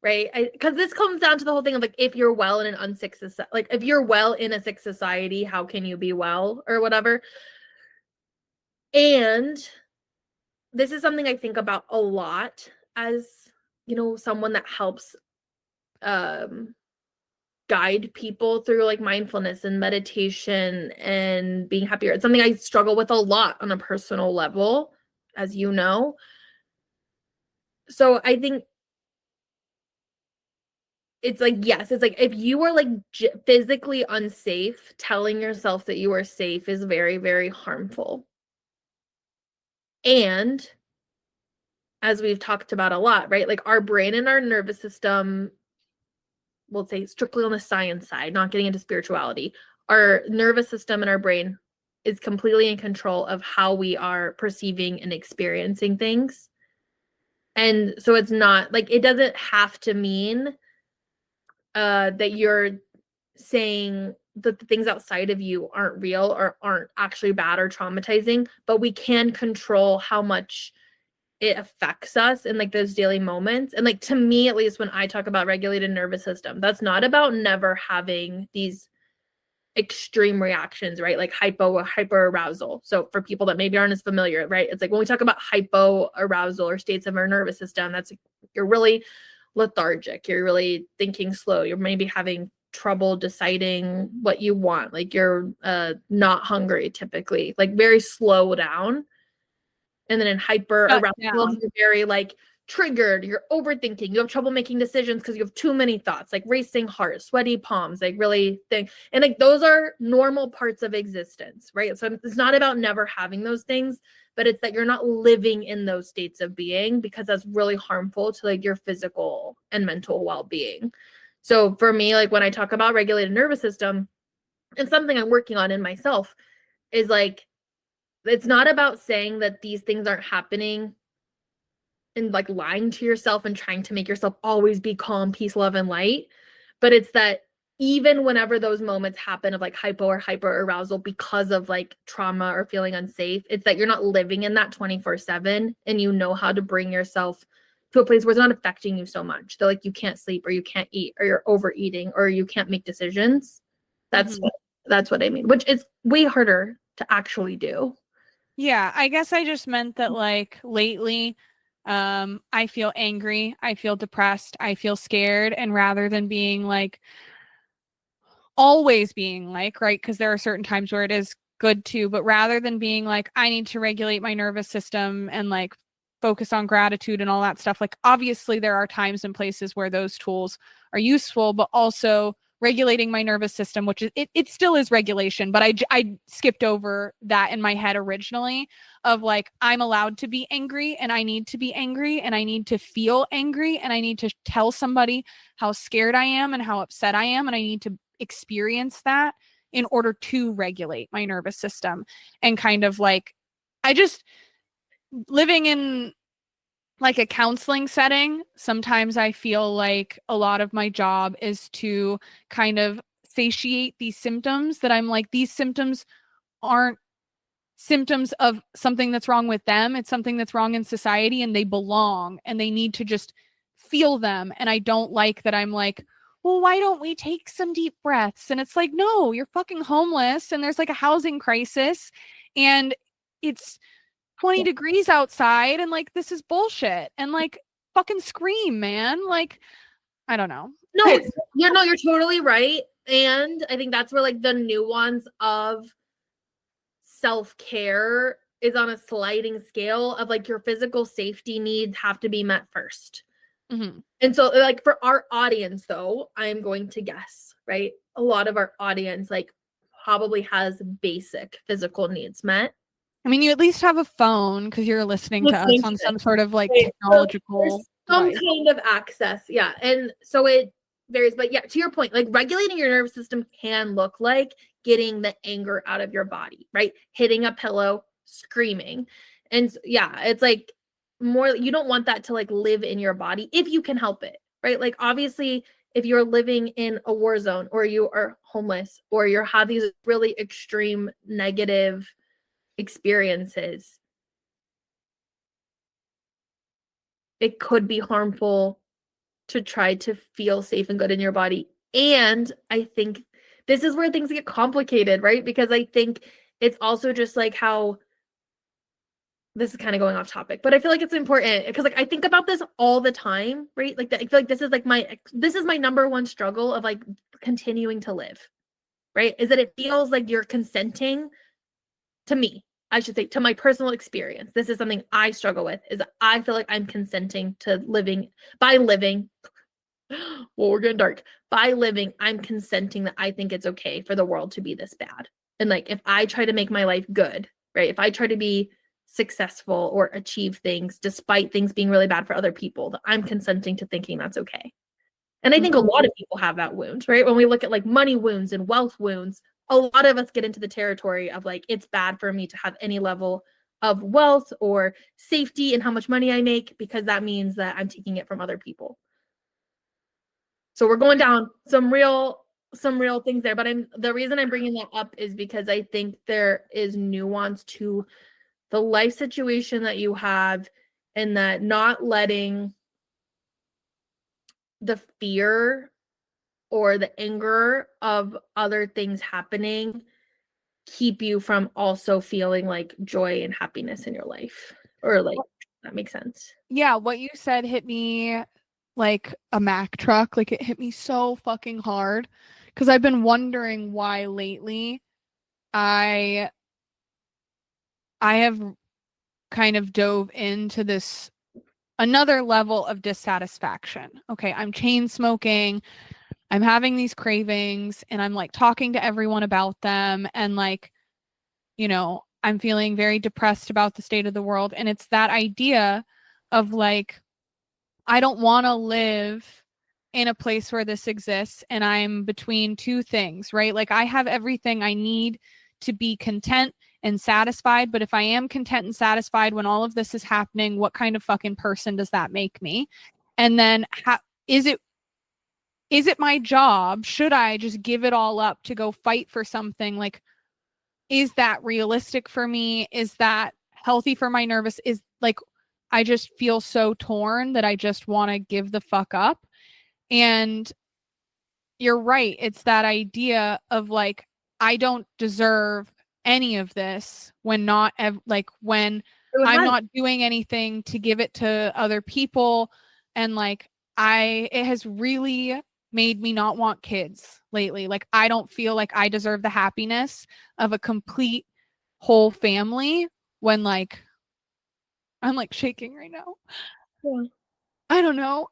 right, because this comes down to the whole thing of like, if you're well in an unsick society, like if you're well in a sick society, how can you be well or whatever? And this is something I think about a lot as, someone that helps guide people through like mindfulness and meditation and being happier. It's something I struggle with a lot on a personal level, as you know. So I think it's like, yes, it's like if you are like physically unsafe, telling yourself that you are safe is very, very harmful. And as we've talked about a lot, right? Like our brain and our nervous system, we'll say strictly on the science side, not getting into spirituality, our nervous system and our brain is completely in control of how we are perceiving and experiencing things. And so it's not like, it doesn't have to mean that you're saying that the things outside of you aren't real or aren't actually bad or traumatizing, but we can control how much it affects us in like those daily moments. And like, to me, at least when I talk about regulated nervous system, that's not about never having these extreme reactions, right? Like hyper arousal. So for people that maybe aren't as familiar, right? It's like when we talk about hypo arousal or states of our nervous system, that's like, you're really lethargic, you're really thinking slow, you're maybe having trouble deciding what you want, like you're not hungry typically, like very slow down. And then in hyper arousal, you're very like triggered, you're overthinking, you have trouble making decisions because you have too many thoughts, like racing heart, sweaty palms, like really think. And like those are normal parts of existence, right? So it's not about never having those things, but it's that you're not living in those states of being, because that's really harmful to like your physical and mental well-being. So for me, like when I talk about regulated nervous system, and something I'm working on in myself is like, it's not about saying that these things aren't happening and like lying to yourself and trying to make yourself always be calm, peace, love, and light. But it's that even whenever those moments happen of like hypo or hyper arousal because of like trauma or feeling unsafe, it's that you're not living in that 24/7, and you know how to bring yourself to a place where it's not affecting you so much. So like you can't sleep or you can't eat or you're overeating or you can't make decisions. That's what I mean, which is way harder to actually do. Yeah, I guess I just meant that like lately, I feel angry, I feel depressed, I feel scared, and rather than being like always being like, right, because there are certain times where it is good to, but rather than being like, I need to regulate my nervous system and like focus on gratitude and all that stuff, like obviously there are times and places where those tools are useful, but also regulating my nervous system, which is it still is regulation, but I skipped over that in my head originally of like, I'm allowed to be angry and I need to be angry and I need to feel angry and I need to tell somebody how scared I am and how upset I am, and I need to experience that in order to regulate my nervous system. And kind of like, I just living in like a counseling setting, sometimes I feel like a lot of my job is to kind of satiate these symptoms that I'm like, these symptoms aren't symptoms of something that's wrong with them. It's something that's wrong in society, and they belong and they need to just feel them. And I don't like that I'm like, well, why don't we take some deep breaths? And it's like, no, you're fucking homeless and there's like a housing crisis and it's 20 degrees outside and like this is bullshit, and like fucking scream, man. Like, I don't know. No, you're totally right. And I think that's where like the nuance of self-care is on a sliding scale of like your physical safety needs have to be met first. And so like for our audience though, I'm going to guess, right? A lot of our audience like probably has basic physical needs met. I mean, you at least have a phone because you're listening to us on some sort of like Right. technological So some device. kind of access. Yeah. And so it varies. But yeah, to your point, like regulating your nervous system can look like getting the anger out of your body, right? Hitting a pillow, screaming. And yeah, it's like more, you don't want that to like live in your body if you can help it, right? Like obviously, if you're living in a war zone or you are homeless or you're have these really extreme negative experiences, it could be harmful to try to feel safe and good in your body. And I think this is where things get complicated, right? Because I think it's also just like how this is kind of going off topic, but I feel like it's important because like I think about this all the time, right? Like I feel like this is my number one struggle of like continuing to live, right? Is that it feels like you're consenting to me. I should say to my personal experience. This is something I struggle with is I feel like I'm consenting to living by living. Well, we're getting dark. By living, I'm consenting that I think it's okay for the world to be this bad. And like if I try to make my life good, right? If I try to be successful or achieve things despite things being really bad for other people, that I'm consenting to thinking that's okay. And I think a lot of people have that wound, right? When we look at like money wounds and wealth wounds, a lot of us get into the territory of like, it's bad for me to have any level of wealth or safety in how much money I make, because that means that I'm taking it from other people. So we're going down some real things there. But the reason I'm bringing that up is because I think there is nuance to the life situation that you have, and that not letting the fear or the anger of other things happening keep you from also feeling like joy and happiness in your life. Or like, that makes sense. Yeah, what you said hit me like a Mack truck. Like it hit me so fucking hard because I've been wondering why lately I have kind of dove into this another level of dissatisfaction. Okay, I'm chain smoking. I'm having these cravings and I'm like talking to everyone about them, and like, you know, I'm feeling very depressed about the state of the world. And it's that idea of like, I don't want to live in a place where this exists and I'm between two things, right? Like I have everything I need to be content and satisfied, but if I am content and satisfied when all of this is happening, what kind of fucking person does that make me? And then is it my job? Should I just give it all up to go fight for something? Like, is that realistic for me? Is that healthy for my nervous? Is like, I just feel so torn that I just want to give the fuck up. And you're right. It's that idea of like, I don't deserve any of this when when I'm not doing anything to give it to other people. And like, it has really made me not want kids lately. Like, I don't feel like I deserve the happiness of a complete whole family when like, I'm like shaking right now. Yeah. I don't know.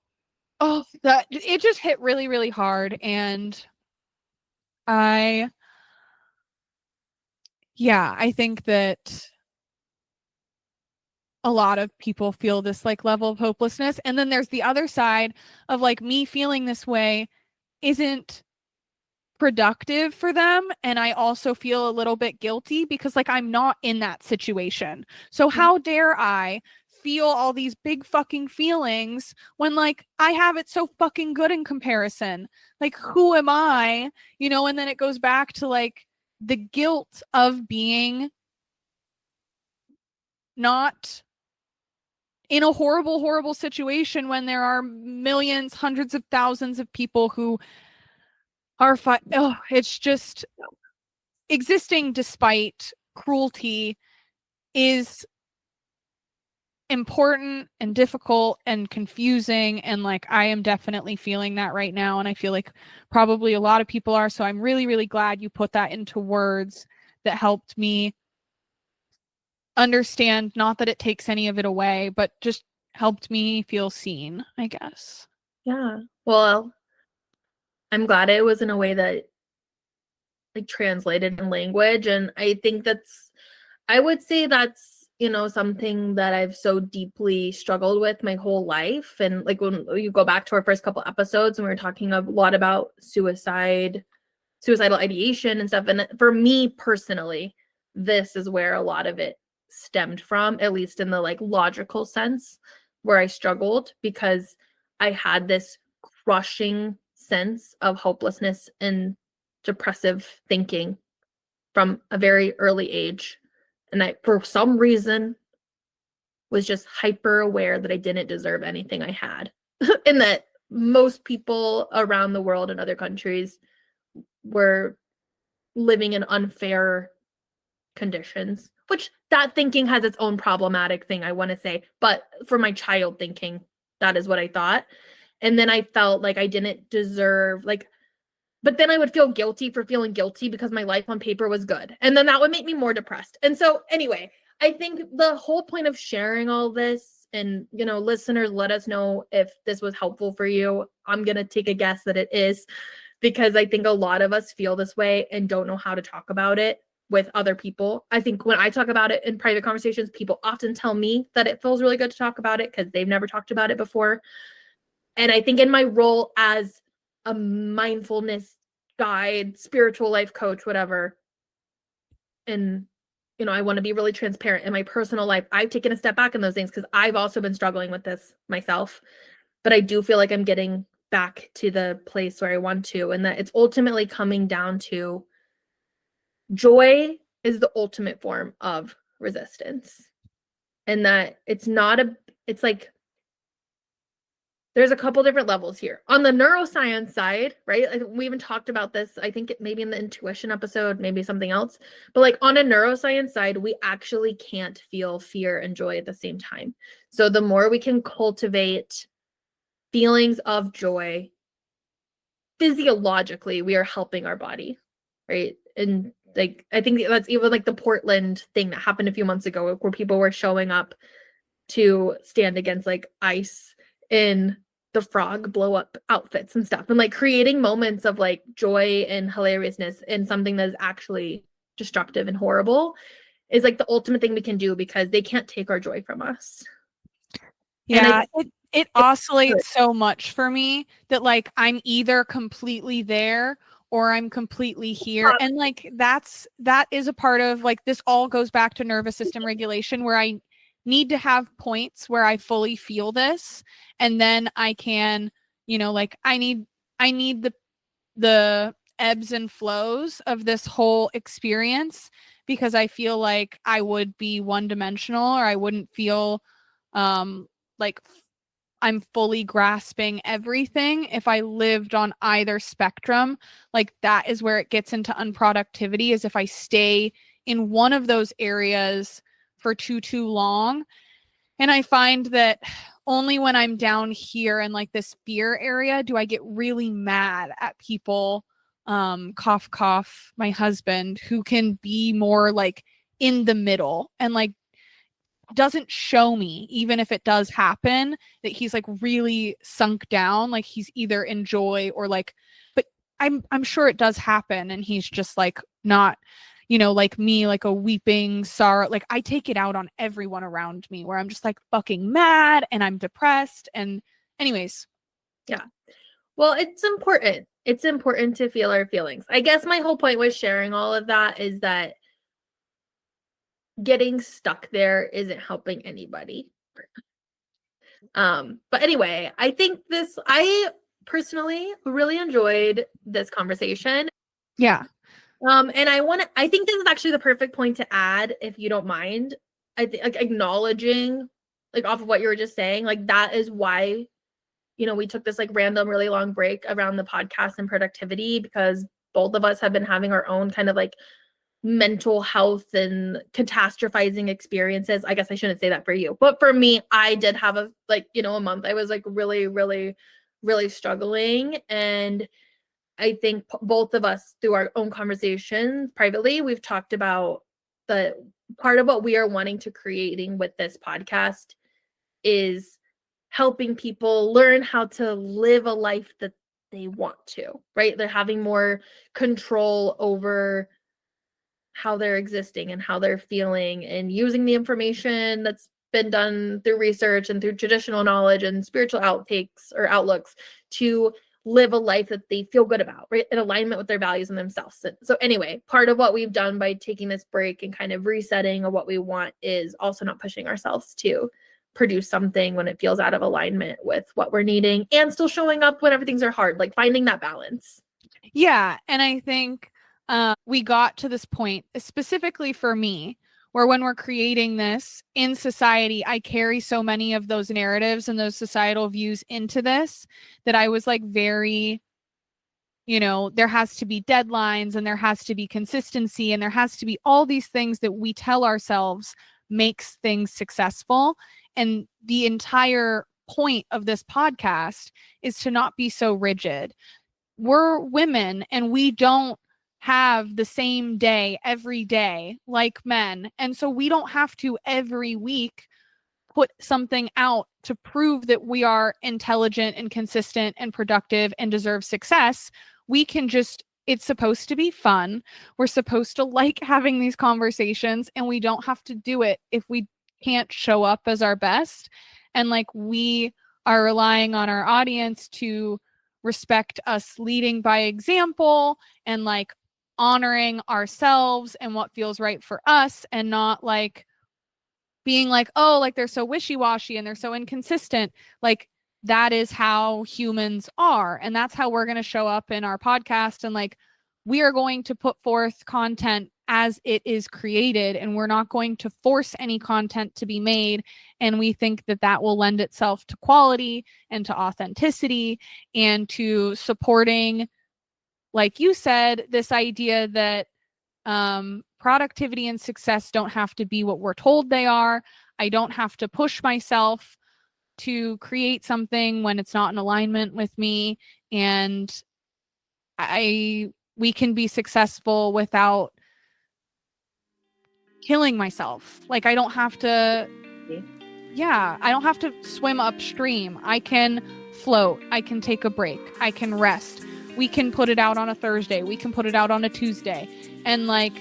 Oh, that it just hit really, really hard. And I think that a lot of people feel this like level of hopelessness. And then there's the other side of like me feeling this way isn't productive for them. And I also feel a little bit guilty because like I'm not in that situation. So how dare I feel all these big fucking feelings when like I have it so fucking good in comparison? Like, who am I? You know, and then it goes back to like the guilt of being not in a horrible, horrible situation when there are millions, hundreds of thousands of people who are it's just existing despite cruelty is important and difficult and confusing. And like, I am definitely feeling that right now. And I feel like probably a lot of people are. So I'm really, really glad you put that into words that helped me understand, not that it takes any of it away, but just helped me feel seen, I guess. Yeah. Well, I'm glad it was in a way that like translated in language. And I think I would say that's, something that I've so deeply struggled with my whole life. And like when you go back to our first couple episodes and we were talking a lot about suicidal ideation and stuff. And for me personally, this is where a lot of it stemmed from, at least in the like logical sense, where I struggled because I had this crushing sense of hopelessness and depressive thinking from a very early age. And I, for some reason, was just hyper aware that I didn't deserve anything I had. And that most people around the world in other countries were living in unfair conditions, which that thinking has its own problematic thing, I want to say. But for my child thinking, that is what I thought. And then I felt like I didn't deserve, but then I would feel guilty for feeling guilty because my life on paper was good. And then that would make me more depressed. And so anyway, I think the whole point of sharing all this, and, listeners, let us know if this was helpful for you. I'm going to take a guess that it is, because I think a lot of us feel this way and don't know how to talk about it with other people. I think when I talk about it in private conversations, people often tell me that it feels really good to talk about it because they've never talked about it before. And I think in my role as a mindfulness guide, spiritual life coach, whatever, and I want to be really transparent in my personal life, I've taken a step back in those things because I've also been struggling with this myself. But I do feel like I'm getting back to the place where I want to, and that it's ultimately coming down to joy is the ultimate form of resistance. And that it's like there's a couple different levels here. On the neuroscience side, right? We even talked about this, I think maybe in the intuition episode, maybe something else. But like on a neuroscience side, we actually can't feel fear and joy at the same time. So the more we can cultivate feelings of joy, physiologically, we are helping our body, right? And like, I think that's even like the Portland thing that happened a few months ago where people were showing up to stand against like ICE in the frog blow up outfits and stuff, and like creating moments of like joy and hilariousness in something that is actually destructive and horrible is like the ultimate thing we can do, because they can't take our joy from us. Yeah, it oscillates so much for me that like I'm either completely there or I'm completely here. And like that is a part of like, this all goes back to nervous system regulation, where I need to have points where I fully feel this, and then I can, like I need the ebbs and flows of this whole experience, because I feel like I would be one-dimensional, or I wouldn't feel like I'm fully grasping everything if I lived on either spectrum. Like that is where it gets into unproductivity, is if I stay in one of those areas for too long. And I find that only when I'm down here in like this fear area do I get really mad at people, cough cough, my husband, who can be more like in the middle and like doesn't show me, even if it does happen, that he's like really sunk down, like he's either in joy or like, but I'm sure it does happen, and he's just like not, like me, like a weeping sorrow. Like I take it out on everyone around me, where I'm just like fucking mad and I'm depressed. And anyways. Yeah. Well, it's important. It's important to feel our feelings. I guess my whole point with sharing all of that is that getting stuck there isn't helping anybody. But anyway, I think I personally really enjoyed this conversation. Yeah. And I think this is actually the perfect point to add, if you don't mind. I think like acknowledging, like off of what you were just saying, like that is why, we took this like random, really long break around the podcast and productivity, because both of us have been having our own kind of like mental health and catastrophizing experiences. I guess I shouldn't say that for you, but for me, I did have a month I was like really, really, really struggling. And I think both of us, through our own conversations privately, we've talked about the part of what we are wanting to creating with this podcast is helping people learn how to live a life that they want to, right? They're having more control over how they're existing and how they're feeling, and using the information that's been done through research and through traditional knowledge and spiritual outtakes or outlooks to live a life that they feel good about, right? In alignment with their values and themselves. So anyway, part of what we've done by taking this break and kind of resetting of what we want is also not pushing ourselves to produce something when it feels out of alignment with what we're needing, and still showing up whenever things are hard, like finding that balance. Yeah. And I think we got to this point, specifically for me, where when we're creating this in society, I carry so many of those narratives and those societal views into this that I was like very, there has to be deadlines and there has to be consistency and there has to be all these things that we tell ourselves makes things successful. And the entire point of this podcast is to not be so rigid. We're women and we don't have the same day every day like men. And so we don't have to every week put something out to prove that we are intelligent and consistent and productive and deserve success. We can just, it's supposed to be fun. We're supposed to like having these conversations, and we don't have to do it if we can't show up as our best. And like, we are relying on our audience to respect us leading by example and like honoring ourselves and what feels right for us, and not like being like, oh, like they're so wishy-washy and they're so inconsistent. Like, that is how humans are. And that's how we're going to show up in our podcast. And like, we are going to put forth content as it is created, and we're not going to force any content to be made. And we think that that will lend itself to quality and to authenticity and to supporting, like you said, this idea that productivity and success don't have to be what we're told they are. I don't have to push myself to create something when it's not in alignment with me. And we can be successful without killing myself. Like, I don't have to, I don't have to swim upstream. I can float. I can take a break. I can rest. We can put it out on a Thursday. We can put it out on a Tuesday. And like,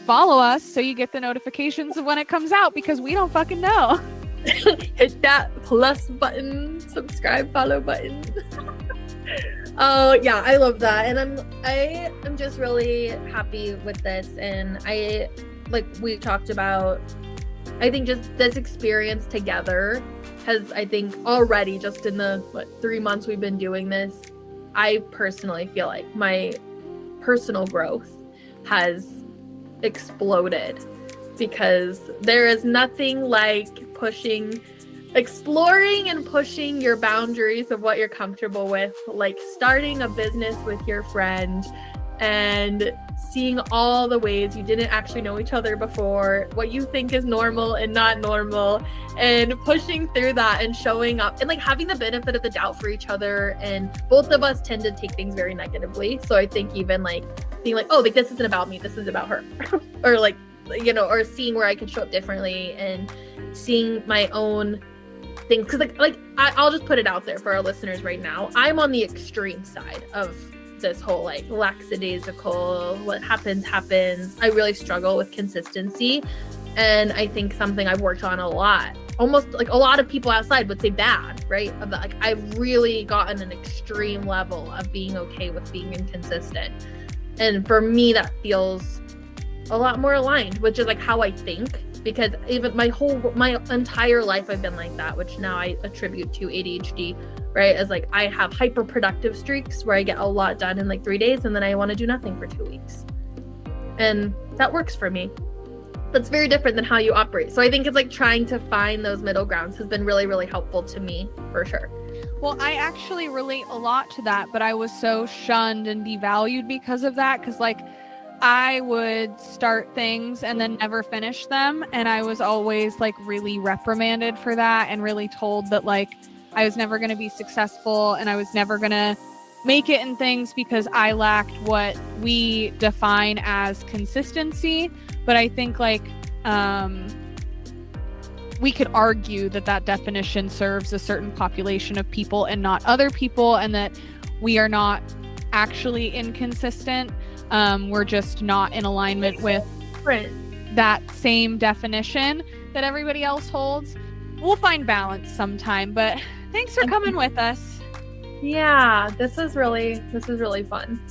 follow us so you get the notifications of when it comes out, because we don't fucking know. Hit that plus button, subscribe, follow button. Oh yeah, I love that. And I am just really happy with this. And I, like we talked about, I think just this experience together has, I think already just in the 3 months we've been doing this, I personally feel like my personal growth has exploded, because there is nothing like exploring and pushing your boundaries of what you're comfortable with, like starting a business with your friend and seeing all the ways you didn't actually know each other before, what you think is normal and not normal, and pushing through that and showing up and like having the benefit of the doubt for each other. And both of us tend to take things very negatively. So I think even like being like, oh, like this isn't about me, this is about her. Or like, or seeing where I can show up differently and seeing my own things. Cause like I'll just put it out there for our listeners right now. I'm on the extreme side of this whole like lackadaisical, what happens. I really struggle with consistency. And I think something I've worked on a lot, almost like a lot of people outside would say bad, right? Of that, like I've really gotten an extreme level of being okay with being inconsistent. And for me, that feels a lot more aligned, which is like how I think, because even my entire life I've been like that, which now I attribute to ADHD, right? As like I have hyper productive streaks where I get a lot done in like 3 days and then I want to do nothing for 2 weeks. And that works for me. That's very different than how you operate. So I think it's like trying to find those middle grounds has been really, really helpful to me for sure. Well, I actually relate a lot to that, but I was so shunned and devalued because of that. Cause like I would start things and then never finish them. And I was always like really reprimanded for that and really told that like I was never going to be successful and I was never going to make it in things because I lacked what we define as consistency. But I think like we could argue that that definition serves a certain population of people and not other people, and that we are not actually inconsistent. We're just not in alignment with that same definition that everybody else holds. We'll find balance sometime, but thanks for coming with us. Yeah, this is really fun.